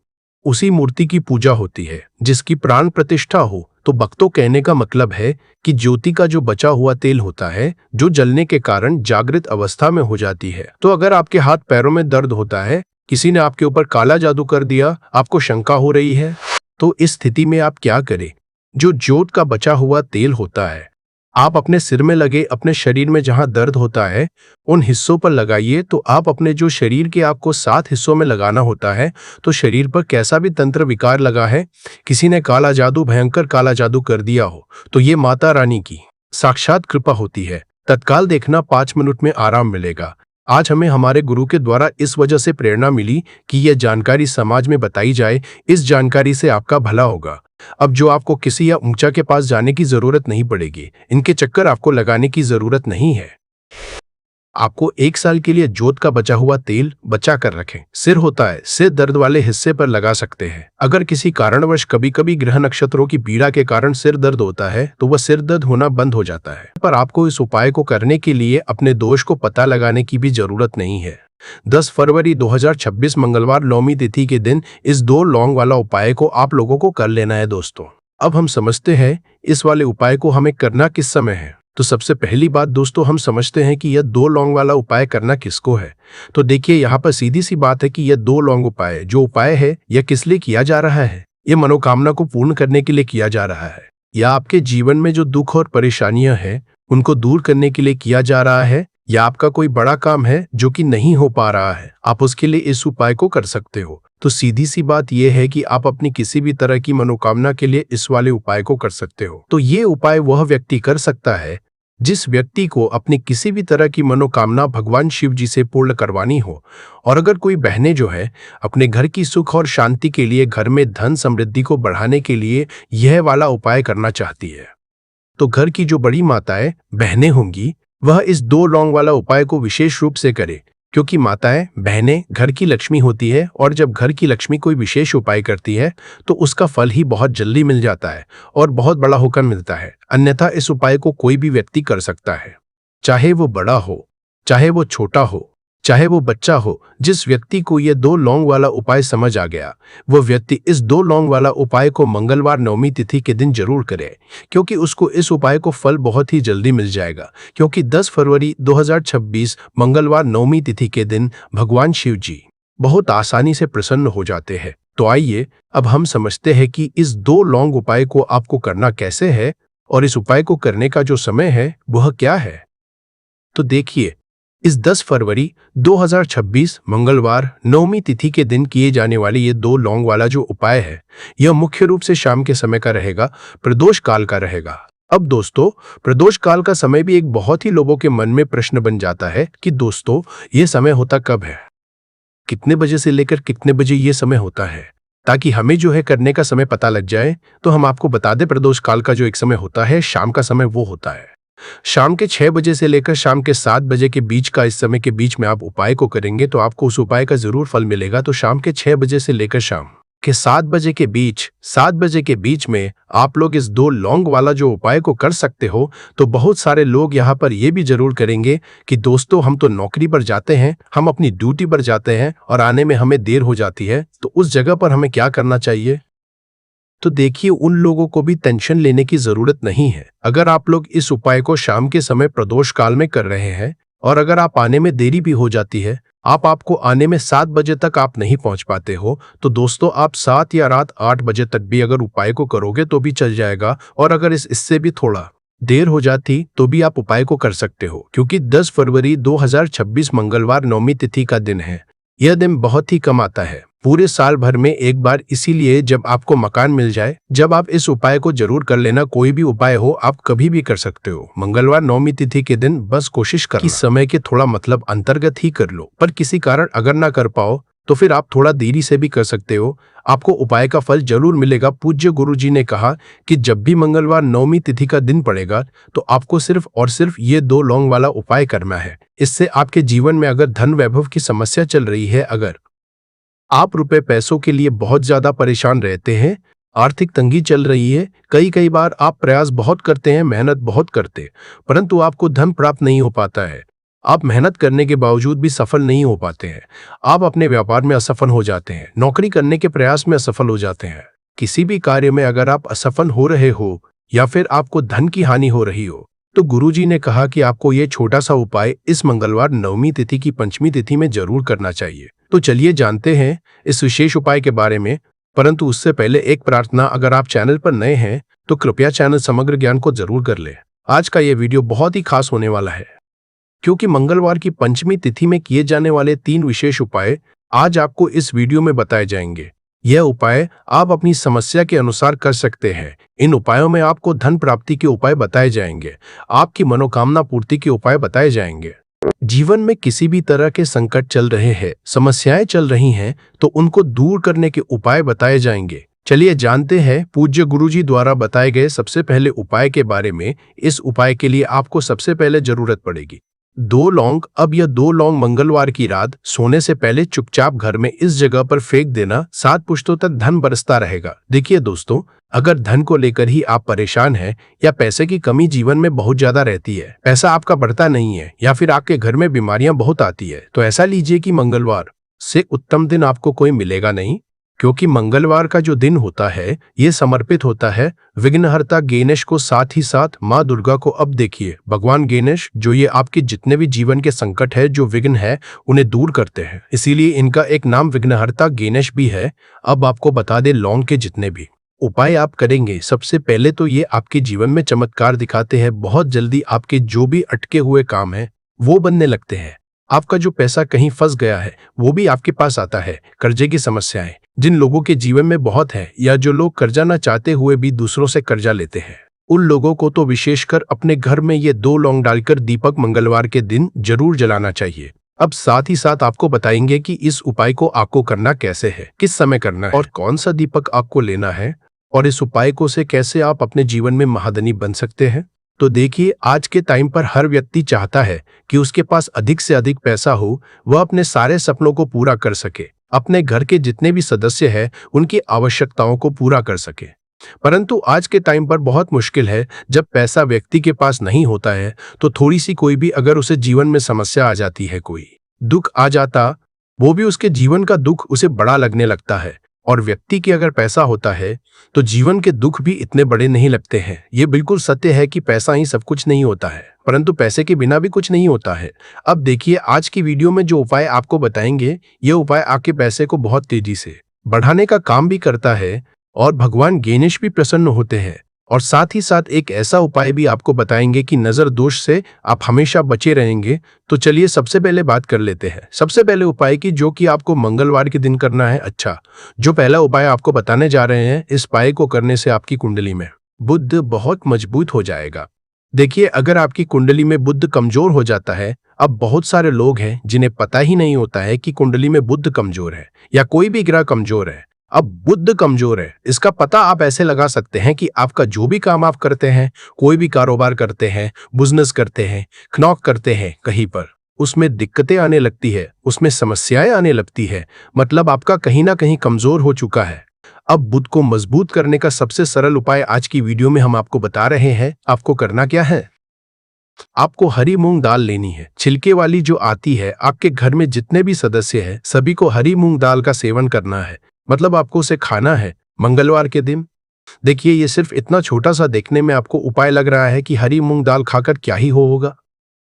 उसी मूर्ति की पूजा होती है जिसकी प्राण प्रतिष्ठा हो। तो भक्तों, कहने का मतलब है कि ज्योति का जो बचा हुआ तेल होता है जो जलने के कारण जागृत अवस्था में हो जाती है। तो अगर आपके हाथ पैरों में दर्द होता है, किसी ने आपके ऊपर काला जादू कर दिया, आपको शंका हो रही है, तो इस स्थिति में आप क्या करें? जो ज्योत का बचा हुआ तेल होता है आप अपने सिर में लगे, अपने शरीर में जहां दर्द होता है उन हिस्सों पर लगाइए। तो आप अपने जो शरीर के आपको 7 हिस्सों में लगाना होता है। तो शरीर पर कैसा भी तंत्र विकार लगा है, किसी ने काला जादू, भयंकर काला जादू कर दिया हो, तो ये माता रानी की साक्षात कृपा होती है। तत्काल देखना, 5 मिनट में आराम मिलेगा। आज हमें हमारे गुरु के द्वारा इस वजह से प्रेरणा मिली कि यह जानकारी समाज में बताई जाए। इस जानकारी से आपका भला होगा। अब जो आपको किसी या ऊंचा के पास जाने की जरूरत नहीं पड़ेगी। इनके चक्कर आपको लगाने की जरूरत नहीं है। आपको 1 साल के लिए जोत का बचा हुआ तेल बचा कर रखें। सिर होता है, सिर दर्द वाले हिस्से पर लगा सकते हैं। अगर किसी कारणवश कभी कभी ग्रह नक्षत्रों की पीड़ा के कारण सिर दर्द होता है तो वह सिर दर्द होना बंद हो जाता है। पर आपको इस उपाय को करने के लिए अपने दोष को पता लगाने की भी जरूरत नहीं है। 10 फरवरी 2026 मंगलवार नवमी तिथि के दिन इस 2 लौंग वाला उपाय को आप लोगों को कर लेना है दोस्तों। अब हम समझते हैं इस वाले उपाय को हमें करना किस समय है। तो सबसे पहली बात दोस्तों, हम समझते हैं कि यह 2 लौंग वाला उपाय करना किसको है। तो देखिए, यहाँ पर सीधी सी बात है कि यह 2 लौंग उपाय जो उपाय है यह किस लिए किया जा रहा है? यह मनोकामना को पूर्ण करने के लिए किया जा रहा है, या आपके जीवन में जो दुख और परेशानियां हैं उनको दूर करने के लिए किया जा रहा है, या आपका कोई बड़ा काम है जो कि नहीं हो पा रहा है, आप उसके लिए इस उपाय को कर सकते हो। तो सीधी सी बात यह है कि आप अपनी किसी भी तरह की मनोकामना के लिए इस वाले उपाय को कर सकते हो। तो ये उपाय वह व्यक्ति कर सकता है जिस व्यक्ति को अपनी किसी भी तरह की मनोकामना भगवान शिव जी से पूर्ण करवानी हो। और अगर कोई बहनें जो है अपने घर की सुख और शांति के लिए, घर में धन समृद्धि को बढ़ाने के लिए यह वाला उपाय करना चाहती है, तो घर की जो बड़ी माताएं बहनें होंगी वह इस 2 लौंग वाला उपाय को विशेष रूप से करे, क्योंकि माताएं बहनें घर की लक्ष्मी होती है और जब घर की लक्ष्मी कोई विशेष उपाय करती है तो उसका फल ही बहुत जल्दी मिल जाता है और बहुत बड़ा होकर मिलता है। अन्यथा इस उपाय को कोई भी व्यक्ति कर सकता है, चाहे वो बड़ा हो, चाहे वो छोटा हो, चाहे वो बच्चा हो। जिस व्यक्ति को ये 2 लौंग वाला उपाय समझ आ गया वो व्यक्ति इस 2 लौंग वाला उपाय को मंगलवार नवमी तिथि के दिन जरूर करे, क्योंकि उसको इस उपाय को फल बहुत ही जल्दी मिल जाएगा। क्योंकि 10 फरवरी 2026 मंगलवार नवमी तिथि के दिन भगवान शिव जी बहुत आसानी से प्रसन्न हो जाते हैं। तो आइए अब हम समझते हैं कि इस 2 लौंग उपाय को आपको करना कैसे है और इस उपाय को करने का जो समय है वह क्या है। तो देखिए, इस 10 फरवरी 2026 मंगलवार नवमी तिथि के दिन किए जाने वाले ये 2 लौंग वाला जो उपाय है यह मुख्य रूप से शाम के समय का रहेगा, प्रदोष काल का रहेगा। अब दोस्तों, प्रदोष काल का समय भी एक बहुत ही लोगों के मन में प्रश्न बन जाता है कि दोस्तों ये समय होता कब है, कितने बजे से लेकर कितने बजे ये समय होता है। ताकि हमें जो है करने का समय पता लग जाए तो हम आपको बता दें, प्रदोष काल का जो एक समय होता है शाम का समय वो होता है शाम के 6 बजे से लेकर शाम के 7 बजे के बीच का। इस समय के बीच में आप उपाय को करेंगे तो आपको उस उपाय का जरूर फल मिलेगा। तो शाम के 6 बजे से लेकर शाम के 7 बजे के बीच, 7 बजे के बीच में आप लोग इस 2 लौंग वाला जो उपाय को कर सकते हो। तो बहुत सारे लोग यहाँ पर ये भी जरूर करेंगे कि दोस्तों हम तो नौकरी पर जाते हैं, हम अपनी ड्यूटी पर जाते हैं और आने में हमें देर हो जाती है, तो उस जगह पर हमें क्या करना चाहिए। तो देखिए, उन लोगों को भी टेंशन लेने की जरूरत नहीं है। अगर आप लोग इस उपाय को शाम के समय प्रदोष काल में कर रहे हैं और अगर आप आने में देरी भी हो जाती है, आपको आने में 7 बजे तक आप नहीं पहुंच पाते हो, तो दोस्तों आप 7 या रात 8 बजे तक भी अगर उपाय को करोगे तो भी चल जाएगा। और अगर इससे भी थोड़ा देर हो जाती तो भी आप उपाय को कर सकते हो, क्योंकि 10 फरवरी 2026 मंगलवार नवमी तिथि का दिन है। यह दिन बहुत ही कम आता है पूरे साल भर में एक बार, इसीलिए जब आपको मकान मिल जाए, जब आप इस उपाय को जरूर कर लेना। कोई भी उपाय हो आप कभी भी कर सकते हो, मंगलवार नवमी तिथि के दिन बस कोशिश करना कि समय के थोड़ा मतलब अंतर्गत ही कर लो। पर किसी कारण अगर ना कर पाओ तो फिर आप थोड़ा देरी से भी कर सकते हो, आपको उपाय का फल जरूर मिलेगा। पूज्य गुरु जी ने कहा कि जब भी मंगलवार नवमी तिथि का दिन पड़ेगा तो आपको सिर्फ और सिर्फ ये 2 लौंग वाला उपाय करना है। इससे आपके जीवन में अगर धन वैभव की समस्या चल रही है, अगर आप रुपए पैसों के लिए बहुत ज्यादा परेशान रहते हैं, आर्थिक तंगी चल रही है, कई बार आप प्रयास बहुत करते हैं, मेहनत बहुत करते, परंतु आपको धन प्राप्त नहीं हो पाता है, आप मेहनत करने के बावजूद भी सफल नहीं हो पाते हैं, आप अपने व्यापार में असफल हो जाते हैं, नौकरी करने के प्रयास में असफल हो जाते हैं, किसी भी कार्य में अगर आप असफल हो रहे हो या फिर आपको धन की हानि हो रही हो, तो गुरुजी ने कहा कि आपको ये छोटा सा उपाय इस मंगलवार नवमी तिथि की पंचमी तिथि में जरूर करना चाहिए। तो चलिए जानते हैं इस विशेष उपाय के बारे में, परंतु उससे पहले एक प्रार्थना, अगर आप चैनल पर नए हैं तो कृपया चैनल समग्र ज्ञान को जरूर कर ले। आज का ये वीडियो बहुत ही खास होने वाला है, क्योंकि मंगलवार की पंचमी तिथि में किए जाने वाले 3 विशेष उपाय आज आपको इस वीडियो में बताए जाएंगे। यह उपाय आप अपनी समस्या के अनुसार कर सकते हैं। इन उपायों में आपको धन प्राप्ति के उपाय बताए जाएंगे, आपकी मनोकामना पूर्ति के उपाय बताए जाएंगे। जीवन में किसी भी तरह के संकट चल रहे हैं, समस्याएं चल रही हैं, तो उनको दूर करने के उपाय बताए जाएंगे। चलिए जानते हैं पूज्य गुरुजी द्वारा बताए गए सबसे पहले उपाय के बारे में। इस उपाय के लिए आपको सबसे पहले जरूरत पड़ेगी 2 लौंग। अब यह 2 लौंग मंगलवार की रात सोने से पहले चुपचाप घर में इस जगह पर फेंक देना, 7 पुश्तों तक धन बरसता रहेगा। देखिए दोस्तों, अगर धन को लेकर ही आप परेशान हैं या पैसे की कमी जीवन में बहुत ज्यादा रहती है, पैसा आपका बढ़ता नहीं है या फिर आपके घर में बीमारियां बहुत आती है, तो ऐसा लीजिए कि मंगलवार से उत्तम दिन आपको कोई मिलेगा नहीं, क्योंकि मंगलवार का जो दिन होता है ये समर्पित होता है विघ्नहर्ता गणेश को, साथ ही साथ माँ दुर्गा को। अब देखिए, भगवान गणेश जो ये आपके जितने भी जीवन के संकट है, जो विघ्न है, उन्हें दूर करते हैं, इसीलिए इनका एक नाम विघ्नहर्ता गणेश भी है। अब आपको बता दे, लौंग के जितने भी उपाय आप करेंगे, सबसे पहले तो ये आपके जीवन में चमत्कार दिखाते हैं। बहुत जल्दी आपके जो भी अटके हुए काम है वो बनने लगते हैं। आपका जो पैसा कहीं फंस गया है वो भी आपके पास आता है। कर्जे की समस्याएं जिन लोगों के जीवन में बहुत है, या जो लोग कर्जा ना चाहते हुए भी दूसरों से कर्जा लेते हैं, उन लोगों को तो विशेषकर अपने घर में ये 2 लौंग डालकर दीपक मंगलवार के दिन जरूर जलाना चाहिए। अब साथ ही साथ आपको बताएंगे कि इस उपाय को आपको करना कैसे है, किस समय करना है और कौन सा दीपक आपको लेना है, और इस उपाय को से कैसे आप अपने जीवन में महाधनी बन सकते हैं। तो देखिए, आज के टाइम पर हर व्यक्ति चाहता है कि उसके पास अधिक से अधिक पैसा हो, वह अपने सारे सपनों को पूरा कर सके, अपने घर के जितने भी सदस्य हैं उनकी आवश्यकताओं को पूरा कर सके। परंतु आज के टाइम पर बहुत मुश्किल है। जब पैसा व्यक्ति के पास नहीं होता है तो थोड़ी सी कोई भी अगर उसे जीवन में समस्या आ जाती है, कोई दुख आ जाता, वो भी उसके जीवन का दुख उसे बड़ा लगने लगता है। और व्यक्ति के अगर पैसा होता है तो जीवन के दुख भी इतने बड़े नहीं लगते हैं। ये बिल्कुल सत्य है कि पैसा ही सब कुछ नहीं होता है, परंतु पैसे के बिना भी कुछ नहीं होता है। अब देखिए, आज की वीडियो में जो उपाय आपको बताएंगे, ये उपाय आपके पैसे को बहुत तेजी से बढ़ाने का काम भी करता है और भगवान गणेश भी प्रसन्न होते हैं। और साथ ही साथ एक ऐसा उपाय भी आपको बताएंगे कि नजर दोष से आप हमेशा बचे रहेंगे। तो चलिए सबसे पहले बात कर लेते हैं सबसे पहले उपाय की, जो कि आपको मंगलवार के दिन करना है। अच्छा, जो पहला उपाय आपको बताने जा रहे हैं, इस उपाय को करने से आपकी कुंडली में बुध बहुत मजबूत हो जाएगा। देखिए, अगर आपकी कुंडली में बुध कमजोर हो जाता है, अब बहुत सारे लोग हैं जिन्हें पता ही नहीं होता है कि कुंडली में बुध कमजोर है या कोई भी ग्रह कमजोर है। अब बुध कमजोर है, इसका पता आप ऐसे लगा सकते हैं कि आपका जो भी काम आप करते हैं, कोई भी कारोबार करते हैं, बिजनेस करते हैं, नौकरी करते हैं, कहीं पर उसमें दिक्कतें आने लगती है, उसमें समस्याएं आने लगती है, मतलब आपका कहीं ना कहीं कमजोर हो चुका है। अब बुध को मजबूत करने का सबसे सरल उपाय आज की वीडियो में हम आपको बता रहे हैं। आपको करना क्या है, आपको हरी मूंग दाल लेनी है, छिलके वाली जो आती है। आपके घर में जितने भी सदस्य हैं सभी को हरी मूंग दाल का सेवन करना है, मतलब आपको उसे खाना है मंगलवार के दिन। देखिए, ये सिर्फ इतना छोटा सा देखने में आपको उपाय लग रहा है कि हरी मूंग दाल खाकर क्या ही होगा,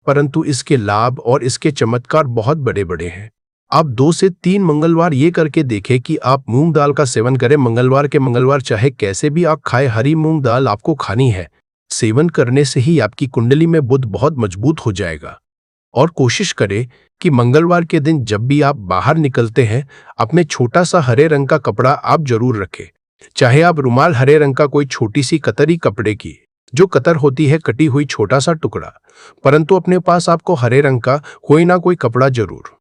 परंतु इसके लाभ और इसके चमत्कार बहुत बड़े बड़े हैं। आप 2 से 3 मंगलवार ये करके देखें कि आप मूंग दाल का सेवन करें मंगलवार के मंगलवार, चाहे कैसे भी आप खाए, हरी मूंग दाल आपको खानी है। सेवन करने से ही आपकी कुंडली में बुध बहुत मजबूत हो जाएगा। और कोशिश करें कि मंगलवार के दिन जब भी आप बाहर निकलते हैं, अपने छोटा सा हरे रंग का कपड़ा आप जरूर रखें, चाहे आप रुमाल हरे रंग का कोई छोटी सी कतरी कपड़े की, जो कतर होती है कटी हुई छोटा सा टुकड़ा, परंतु अपने पास आपको हरे रंग का कोई ना कोई कपड़ा जरूर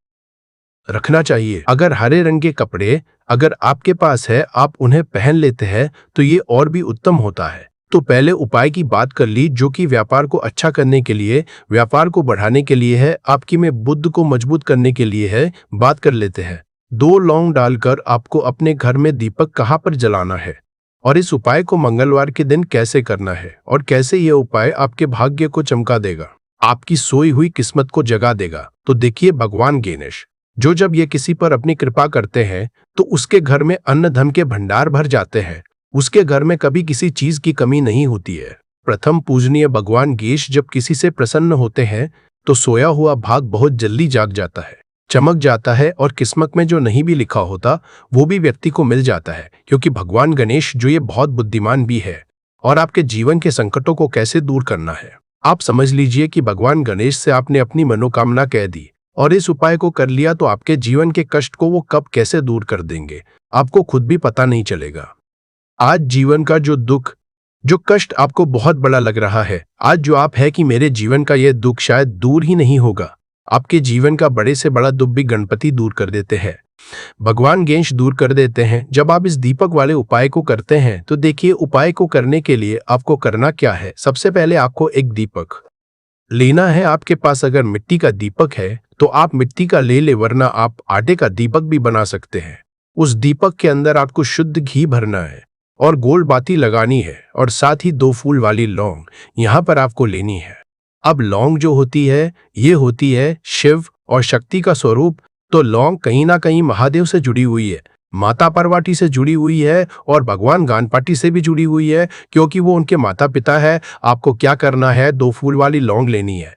रखना चाहिए। अगर हरे रंग के कपड़े अगर आपके पास है, आप उन्हें पहन लेते हैं तो ये और भी उत्तम होता है। तो पहले उपाय की बात कर ली, जो कि व्यापार को अच्छा करने के लिए, व्यापार को बढ़ाने के लिए है, आपकी में बुध को मजबूत करने के लिए है। बात कर लेते हैं 2 लौंग डालकर आपको अपने घर में दीपक कहाँ पर जलाना है, और इस उपाय को मंगलवार के दिन कैसे करना है, और कैसे यह उपाय आपके भाग्य को चमका देगा, आपकी सोई हुई किस्मत को जगा देगा। तो देखिए, भगवान गणेश जो जब ये किसी पर अपनी कृपा करते हैं तो उसके घर में अन्न धन के भंडार भर जाते हैं, उसके घर में कभी किसी चीज की कमी नहीं होती है। प्रथम पूजनीय भगवान गणेश जब किसी से प्रसन्न होते हैं तो सोया हुआ भाग बहुत जल्दी जाग जाता है, चमक जाता है, और किस्मत में जो नहीं भी लिखा होता वो भी व्यक्ति को मिल जाता है। क्योंकि भगवान गणेश जो ये बहुत बुद्धिमान भी है, और आपके जीवन के संकटों को कैसे दूर करना है, आप समझ लीजिए कि भगवान गणेश से आपने अपनी मनोकामना कह दी और इस उपाय को कर लिया तो आपके जीवन के कष्ट को वो कब कैसे दूर कर देंगे, आपको खुद भी पता नहीं चलेगा। आज जीवन का जो दुख, जो कष्ट आपको बहुत बड़ा लग रहा है, आज जो आप है कि मेरे जीवन का यह दुख शायद दूर ही नहीं होगा, आपके जीवन का बड़े से बड़ा दुख भी गणपति दूर कर देते हैं, भगवान गणेश दूर कर देते हैं। जब आप इस दीपक वाले उपाय को करते हैं तो देखिए, उपाय को करने के लिए आपको करना क्या है। सबसे पहले आपको एक दीपक लेना है। आपके पास अगर मिट्टी का दीपक है तो आप मिट्टी का ले ले, वरना आप आटे का दीपक भी बना सकते हैं। उस दीपक के अंदर आपको शुद्ध घी भरना है और गोल बाती लगानी है, और साथ ही 2 फूल वाली लौंग यहाँ पर आपको लेनी है। अब लौंग जो होती है, ये होती है शिव और शक्ति का स्वरूप। तो लौंग कहीं ना कहीं महादेव से जुड़ी हुई है, माता पार्वती से जुड़ी हुई है, और भगवान गणपति से भी जुड़ी हुई है, क्योंकि वो उनके माता पिता है। आपको क्या करना है, 2 फूल वाली लौंग लेनी है।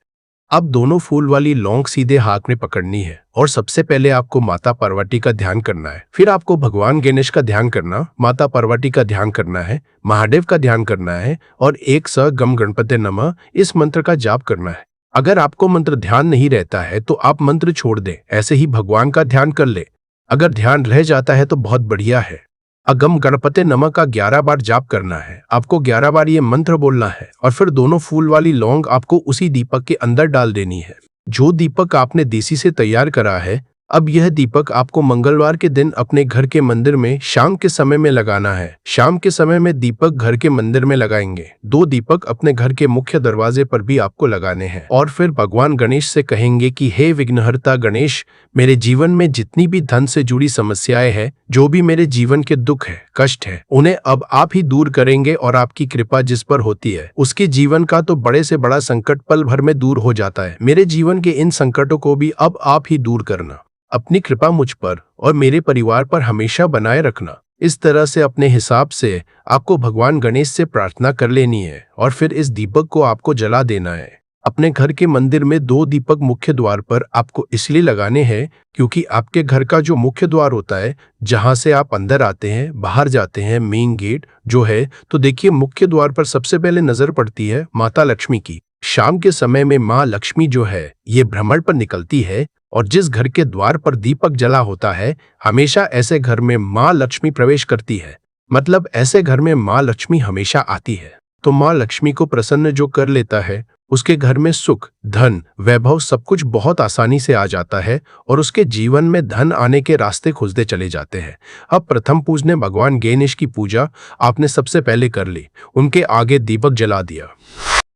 अब दोनों फूल वाली लौंग सीधे हाथ में पकड़नी है, और सबसे पहले आपको माता पार्वती का ध्यान करना है, फिर आपको भगवान गणेश का ध्यान करना, माता पार्वती का ध्यान करना है, महादेव का ध्यान करना है, और एक स गम गणपते नमः इस मंत्र का जाप करना है। अगर आपको मंत्र ध्यान नहीं रहता है तो आप मंत्र छोड़ दें, ऐसे ही भगवान का ध्यान कर ले। अगर ध्यान रह जाता है तो बहुत बढ़िया है। अगम गणपते नमः का 11 बार जाप करना है। आपको 11 बार ये मंत्र बोलना है और फिर दोनों फूल वाली लौंग आपको उसी दीपक के अंदर डाल देनी है। जो दीपक आपने देसी से तैयार करा है, अब यह दीपक आपको मंगलवार के दिन अपने घर के मंदिर में शाम के समय में लगाना है। शाम के समय में दीपक घर के मंदिर में लगाएंगे। 2 दीपक अपने घर के मुख्य दरवाजे पर भी आपको लगाने हैं और फिर भगवान गणेश से कहेंगे कि हे विघ्नहर्ता गणेश, मेरे जीवन में जितनी भी धन से जुड़ी समस्याएं हैं, जो भी मेरे जीवन के दुख है, कष्ट है, उन्हें अब आप ही दूर करेंगे और आपकी कृपा जिस पर होती है उसके जीवन का तो बड़े से बड़ा संकट पल भर में दूर हो जाता है। मेरे जीवन के इन संकटों को भी अब आप ही दूर करना। अपनी कृपा मुझ पर और मेरे परिवार पर हमेशा बनाए रखना। इस तरह से अपने हिसाब से आपको भगवान गणेश से प्रार्थना कर लेनी है और फिर इस दीपक को आपको जला देना है। अपने घर के मंदिर में 2 दीपक मुख्य द्वार पर आपको इसलिए लगाने हैं क्योंकि आपके घर का जो मुख्य द्वार होता है, जहां से आप अंदर आते हैं, बाहर जाते हैं, मेन गेट जो है, तो देखिए मुख्य द्वार पर सबसे पहले नजर पड़ती है माता लक्ष्मी की। शाम के समय में माँ लक्ष्मी जो है ये भ्रमण पर निकलती है और जिस घर के द्वार पर दीपक जला होता है, हमेशा ऐसे घर में माँ लक्ष्मी प्रवेश करती है। मतलब ऐसे घर में माँ लक्ष्मी हमेशा आती है। तो माँ लक्ष्मी को प्रसन्न जो कर लेता है, उसके घर में सुख, धन, वैभव सब कुछ बहुत आसानी से आ जाता है और उसके जीवन में धन आने के रास्ते खुलते चले जाते हैं। अब प्रथम पूजने भगवान गणेश की पूजा आपने सबसे पहले कर ली, उनके आगे दीपक जला दिया।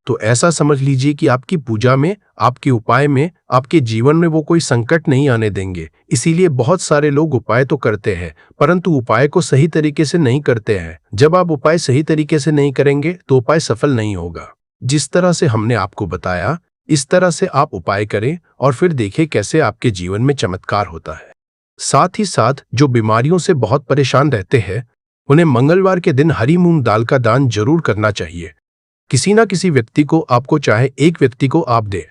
तो ऐसा समझ लीजिए कि आपकी पूजा में, आपके उपाय में, आपके जीवन में वो कोई संकट नहीं आने देंगे। इसीलिए बहुत सारे लोग उपाय तो करते हैं परंतु उपाय को सही तरीके से नहीं करते हैं। जब आप उपाय सही तरीके से नहीं करेंगे तो उपाय सफल नहीं होगा। जिस तरह से हमने आपको बताया, इस तरह से आप उपाय करें और फिर देखें कैसे आपके जीवन में चमत्कार होता है। साथ ही साथ जो बीमारियों से बहुत परेशान रहते हैं, उन्हें मंगलवार के दिन हरी मूंग दाल का दान जरूर करना चाहिए। किसी ना किसी व्यक्ति को, आपको चाहे एक व्यक्ति को आप दें,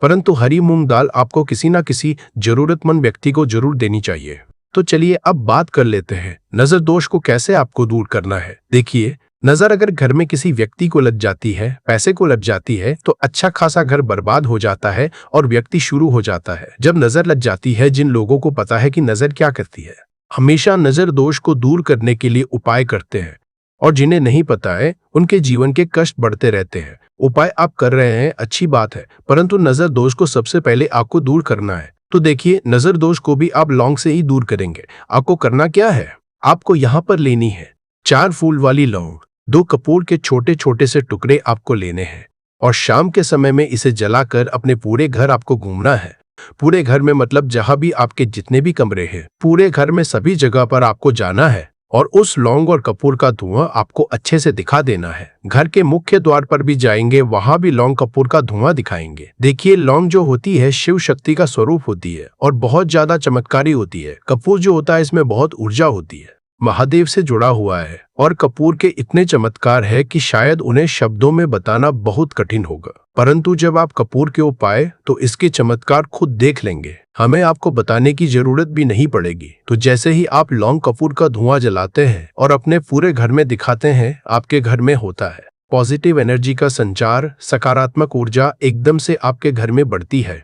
परंतु हरी मूंग दाल आपको किसी ना किसी जरूरतमंद व्यक्ति को जरूर देनी चाहिए। तो चलिए अब बात कर लेते हैं नजर दोष को कैसे आपको दूर करना है। देखिए, नजर अगर घर में किसी व्यक्ति को लग जाती है, पैसे को लग जाती है, तो अच्छा खासा घर बर्बाद हो जाता है और व्यक्ति शुरू हो जाता है। जब नजर लग जाती है, जिन लोगों को पता है कि नजर क्या करती है, हमेशा नजर दोष को दूर करने के लिए उपाय करते हैं और जिन्हें नहीं पता है उनके जीवन के कष्ट बढ़ते रहते हैं। उपाय आप कर रहे हैं, अच्छी बात है, परंतु नजर दोष को सबसे पहले आपको दूर करना है। तो देखिए, नजर दोष को भी आप लौंग से ही दूर करेंगे। आपको करना क्या है, आपको यहाँ पर लेनी है 4 फूल वाली लौंग, 2 कपूर के छोटे छोटे से टुकड़े आपको लेने हैं और शाम के समय में इसे जलाकर अपने पूरे घर आपको घूमना है। पूरे घर में मतलब जहां भी आपके जितने भी कमरे हैं, पूरे घर में सभी जगह पर आपको जाना है और उस लौंग और कपूर का धुआं आपको अच्छे से दिखा देना है। घर के मुख्य द्वार पर भी जाएंगे, वहां भी लौंग कपूर का धुआं दिखाएंगे। देखिए, लौंग जो होती है शिव शक्ति का स्वरूप होती है और बहुत ज्यादा चमत्कारी होती है। कपूर जो होता है इसमें बहुत ऊर्जा होती है, महादेव से जुड़ा हुआ है और कपूर के इतने चमत्कार है कि शायद उन्हें शब्दों में बताना बहुत कठिन होगा। परंतु जब आप कपूर के उपाय तो इसके चमत्कार खुद देख लेंगे, हमें आपको बताने की जरूरत भी नहीं पड़ेगी। तो जैसे ही आप लौंग कपूर का धुआं जलाते हैं और अपने पूरे घर में दिखाते हैं, आपके घर में होता है पॉजिटिव एनर्जी का संचार, सकारात्मक ऊर्जा एकदम से आपके घर में बढ़ती है।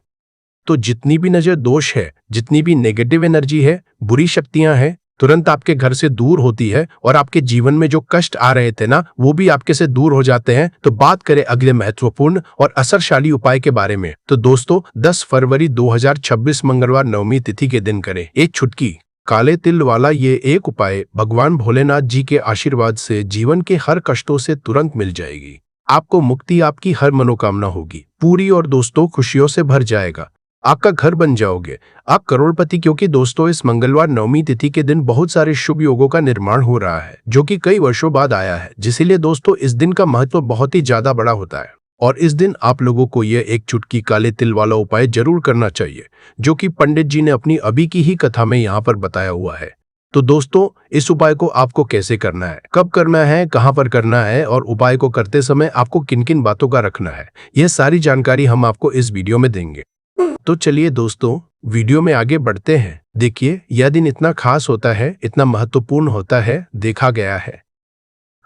तो जितनी भी नजर दोष है, जितनी भी नेगेटिव एनर्जी है, बुरी शक्तियां हैं, तुरंत आपके घर से दूर होती है और आपके जीवन में जो कष्ट आ रहे थे ना, वो भी आपके से दूर हो जाते हैं। तो बात करें अगले महत्वपूर्ण और असरशाली उपाय के बारे में, तो दोस्तों 10 फरवरी 2026 मंगलवार नवमी तिथि के दिन करें एक छुटकी काले तिल वाला ये एक उपाय। भगवान भोलेनाथ जी के आशीर्वाद से जीवन के हर कष्टों से तुरंत मिल जाएगी। आपको मुक्ति, आपकी हर मनोकामना होगी पूरी और दोस्तों खुशियों से भर जाएगा। आपका घर बन जाओगे, आप करोड़पति। क्योंकि दोस्तों इस मंगलवार नवमी तिथि के दिन बहुत सारे शुभ योगों का निर्माण हो रहा है जो कि कई वर्षों बाद आया है, जिसलिए दोस्तों इस दिन का महत्व बहुत ही ज्यादा बड़ा होता है और इस दिन आप लोगों को यह एक चुटकी काले तिल वाला उपाय जरूर करना चाहिए, जो कि पंडित जी ने अपनी अभी की ही कथा में यहाँ पर बताया हुआ है। तो दोस्तों इस उपाय को आपको कैसे करना है, कब करना है, कहां पर करना है और उपाय को करते समय आपको किन किन बातों का रखना है, यह सारी जानकारी हम आपको इस वीडियो में देंगे। तो चलिए दोस्तों वीडियो में आगे बढ़ते हैं। देखिए, यह दिन इतना खास होता है, इतना महत्वपूर्ण होता है, देखा गया है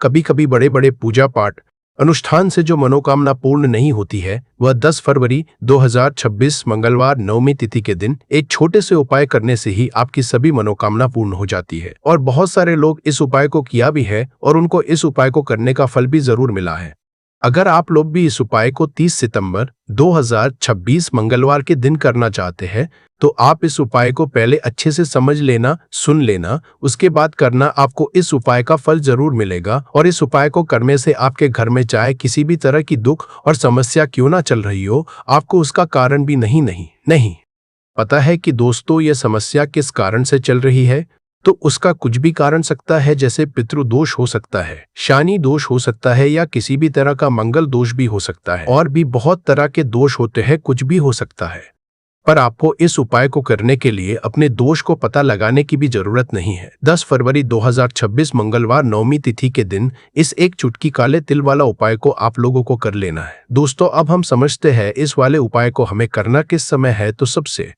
कभी कभी बड़े बड़े पूजा पाठ अनुष्ठान से जो मनोकामना पूर्ण नहीं होती है वह 10 फरवरी 2026 मंगलवार नवमी तिथि के दिन एक छोटे से उपाय करने से ही आपकी सभी मनोकामना पूर्ण हो जाती है। और बहुत सारे लोग इस उपाय को किया भी है और उनको इस उपाय को करने का फल भी जरूर मिला है। अगर आप लोग भी इस उपाय को 30 सितंबर 2026 मंगलवार के दिन करना चाहते हैं तो आप इस उपाय को पहले अच्छे से समझ लेना, सुन लेना, उसके बाद करना। आपको इस उपाय का फल जरूर मिलेगा और इस उपाय को करने से आपके घर में चाहे किसी भी तरह की दुख और समस्या क्यों ना चल रही हो, आपको उसका कारण भी नहीं पता है कि दोस्तों यह समस्या किस कारण से चल रही है। तो उसका कुछ भी कारण सकता है, जैसे पितृदोष हो सकता है, शनि दोष हो सकता है, या किसी भी तरह का मंगल दोष भी हो सकता है, और भी बहुत तरह के दोष होते हैं, कुछ भी हो सकता है। पर आपको इस उपाय को करने के लिए अपने दोष को पता लगाने की भी जरूरत नहीं है। 10 फरवरी 2026 मंगलवार नवमी तिथि के दिन इस एक चुटकी काले तिल वाला उपाय को आप लोगों को कर लेना है। दोस्तों अब हम समझते हैं इस वाले उपाय को हमें करना किस समय है। तो सबसे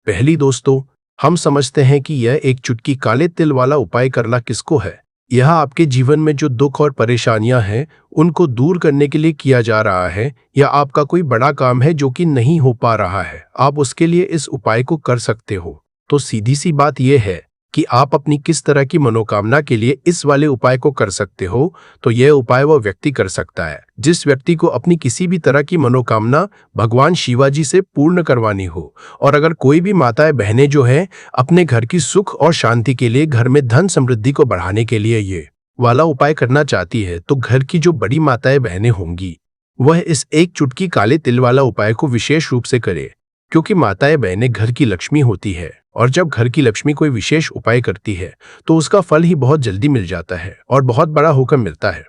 पहली दोस्तों हम समझते हैं कि यह एक चुटकी काले तिल वाला उपाय करना किसको है। यह आपके जीवन में जो दुख और परेशानियां हैं उनको दूर करने के लिए किया जा रहा है, या आपका कोई बड़ा काम है जो कि नहीं हो पा रहा है, आप उसके लिए इस उपाय को कर सकते हो। तो सीधी सी बात यह है कि आप अपनी किस तरह की मनोकामना के लिए इस वाले उपाय को कर सकते हो। तो यह उपाय वह व्यक्ति कर सकता है जिस व्यक्ति को अपनी किसी भी तरह की मनोकामना भगवान शिवाजी से पूर्ण करवानी हो। और अगर कोई भी माताएं बहनें जो है अपने घर की सुख और शांति के लिए, घर में धन समृद्धि को बढ़ाने के लिए ये वाला उपाय करना चाहती है, तो घर की जो बड़ी माताएं बहनें होंगी वह इस एक चुटकी काले तिल वाला उपाय को विशेष रूप से करे, क्योंकि माताएं बहनें घर की लक्ष्मी होती है और जब घर की लक्ष्मी कोई विशेष उपाय करती है तो उसका फल ही बहुत जल्दी मिल जाता है और बहुत बड़ा होकर मिलता है।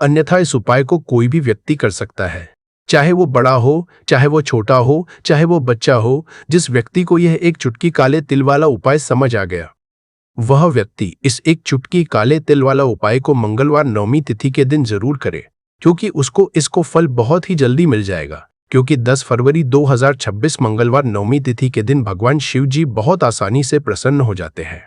अन्यथा इस उपाय को कोई भी व्यक्ति कर सकता है, चाहे वो बड़ा हो, चाहे वो छोटा हो, चाहे वो बच्चा हो। जिस व्यक्ति को यह एक चुटकी काले तिल वाला उपाय समझ आ गया वह व्यक्ति इस एक चुटकी काले तिल वाला उपाय को मंगलवार नवमी तिथि के दिन जरूर करे, क्योंकि उसको इसको फल बहुत ही जल्दी मिल जाएगा। क्योंकि 10 फरवरी 2026 मंगलवार नवमी तिथि के दिन भगवान शिव जी बहुत आसानी से प्रसन्न हो जाते हैं।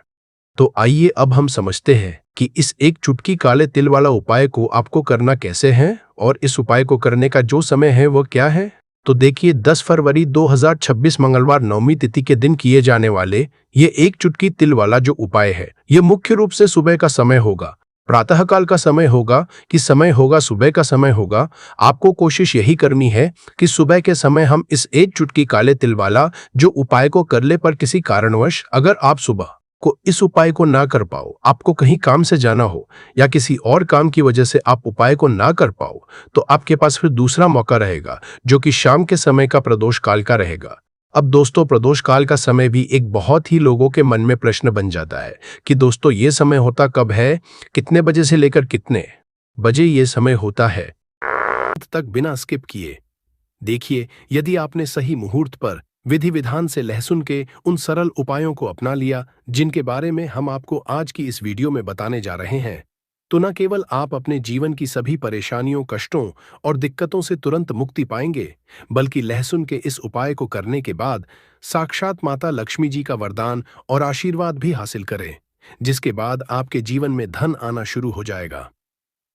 तो आइए अब हम समझते हैं कि इस एक चुटकी काले तिल वाला उपाय को आपको करना कैसे है और इस उपाय को करने का जो समय है वह क्या है। तो देखिए 10 फरवरी 2026 मंगलवार नवमी तिथि के दिन किए जाने वाले ये एक चुटकी तिल वाला जो उपाय है ये मुख्य रूप से सुबह का समय होगा, प्रातःकाल का समय होगा कि समय होगा सुबह का समय होगा। आपको कोशिश यही करनी है कि सुबह के समय हम इस एक चुटकी काले तिल वाला जो उपाय को कर ले। पर किसी कारणवश अगर आप सुबह को इस उपाय को ना कर पाओ, आपको कहीं काम से जाना हो या किसी और काम की वजह से आप उपाय को ना कर पाओ, तो आपके पास फिर दूसरा मौका रहेगा जो कि शाम के समय का प्रदोष काल का रहेगा। अब दोस्तों प्रदोष काल का समय भी एक बहुत ही लोगों के मन में प्रश्न बन जाता है कि दोस्तों ये समय होता कब है, कितने बजे से लेकर कितने बजे ये समय होता है तक बिना स्किप किए देखिए। यदि आपने सही मुहूर्त पर विधि विधान से लहसुन के उन सरल उपायों को अपना लिया जिनके बारे में हम आपको आज की इस वीडियो में बताने जा रहे हैं, तो न केवल आप अपने जीवन की सभी परेशानियों, कष्टों और दिक्कतों से तुरंत मुक्ति पाएंगे, बल्कि लहसुन के इस उपाय को करने के बाद साक्षात माता लक्ष्मी जी का वरदान और आशीर्वाद भी हासिल करें, जिसके बाद आपके जीवन में धन आना शुरू हो जाएगा।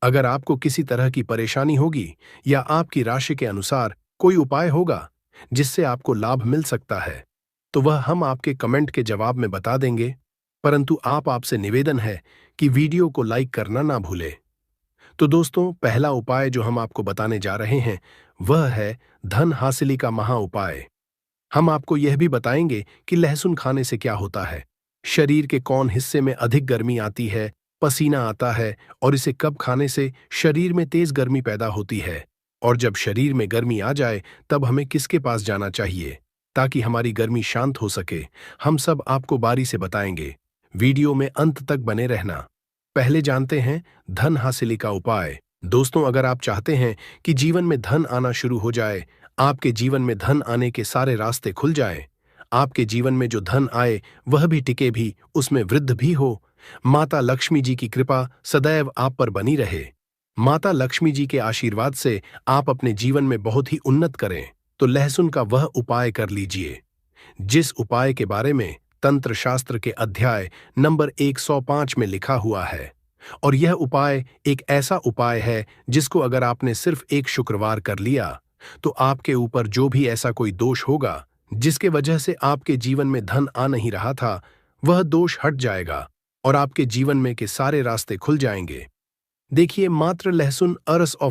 अगर आपको किसी तरह की परेशानी होगी या आपकी राशि के अनुसार कोई उपाय होगा जिससे आपको लाभ मिल सकता है, तो वह हम आपके कमेंट के जवाब में बता देंगे। परंतु आपसे निवेदन है कि वीडियो को लाइक करना ना भूलें। तो दोस्तों पहला उपाय जो हम आपको बताने जा रहे हैं वह है धन हासिली का महा उपाय। हम आपको यह भी बताएंगे कि लहसुन खाने से क्या होता है, शरीर के कौन हिस्से में अधिक गर्मी आती है, पसीना आता है, और इसे कब खाने से शरीर में तेज गर्मी पैदा होती है, और जब शरीर में गर्मी आ जाए तब हमें किसके पास जाना चाहिए ताकि हमारी गर्मी शांत हो सके। हम सब आपको बारी से बताएंगे, वीडियो में अंत तक बने रहना। पहले जानते हैं धन हासिली का उपाय। दोस्तों अगर आप चाहते हैं कि जीवन में धन आना शुरू हो जाए, आपके जीवन में धन आने के सारे रास्ते खुल जाएं, आपके जीवन में जो धन आए वह भी टिके भी, उसमें वृद्धि भी हो, माता लक्ष्मी जी की कृपा सदैव आप पर बनी रहे, माता लक्ष्मी जी के आशीर्वाद से आप अपने जीवन में बहुत ही उन्नत करें, तो लहसुन का वह उपाय कर लीजिए जिस उपाय के बारे में तंत्र शास्त्र के अध्याय नंबर 105 में लिखा हुआ है। और यह उपाय एक ऐसा उपाय है जिसको अगर आपने सिर्फ एक शुक्रवार कर लिया तो आपके ऊपर जो भी ऐसा कोई दोष होगा जिसके वजह से आपके जीवन में धन आ नहीं रहा था, वह दोष हट जाएगा और आपके जीवन में के सारे रास्ते खुल जाएंगे। देखिए, मात्र लहसुन अरस और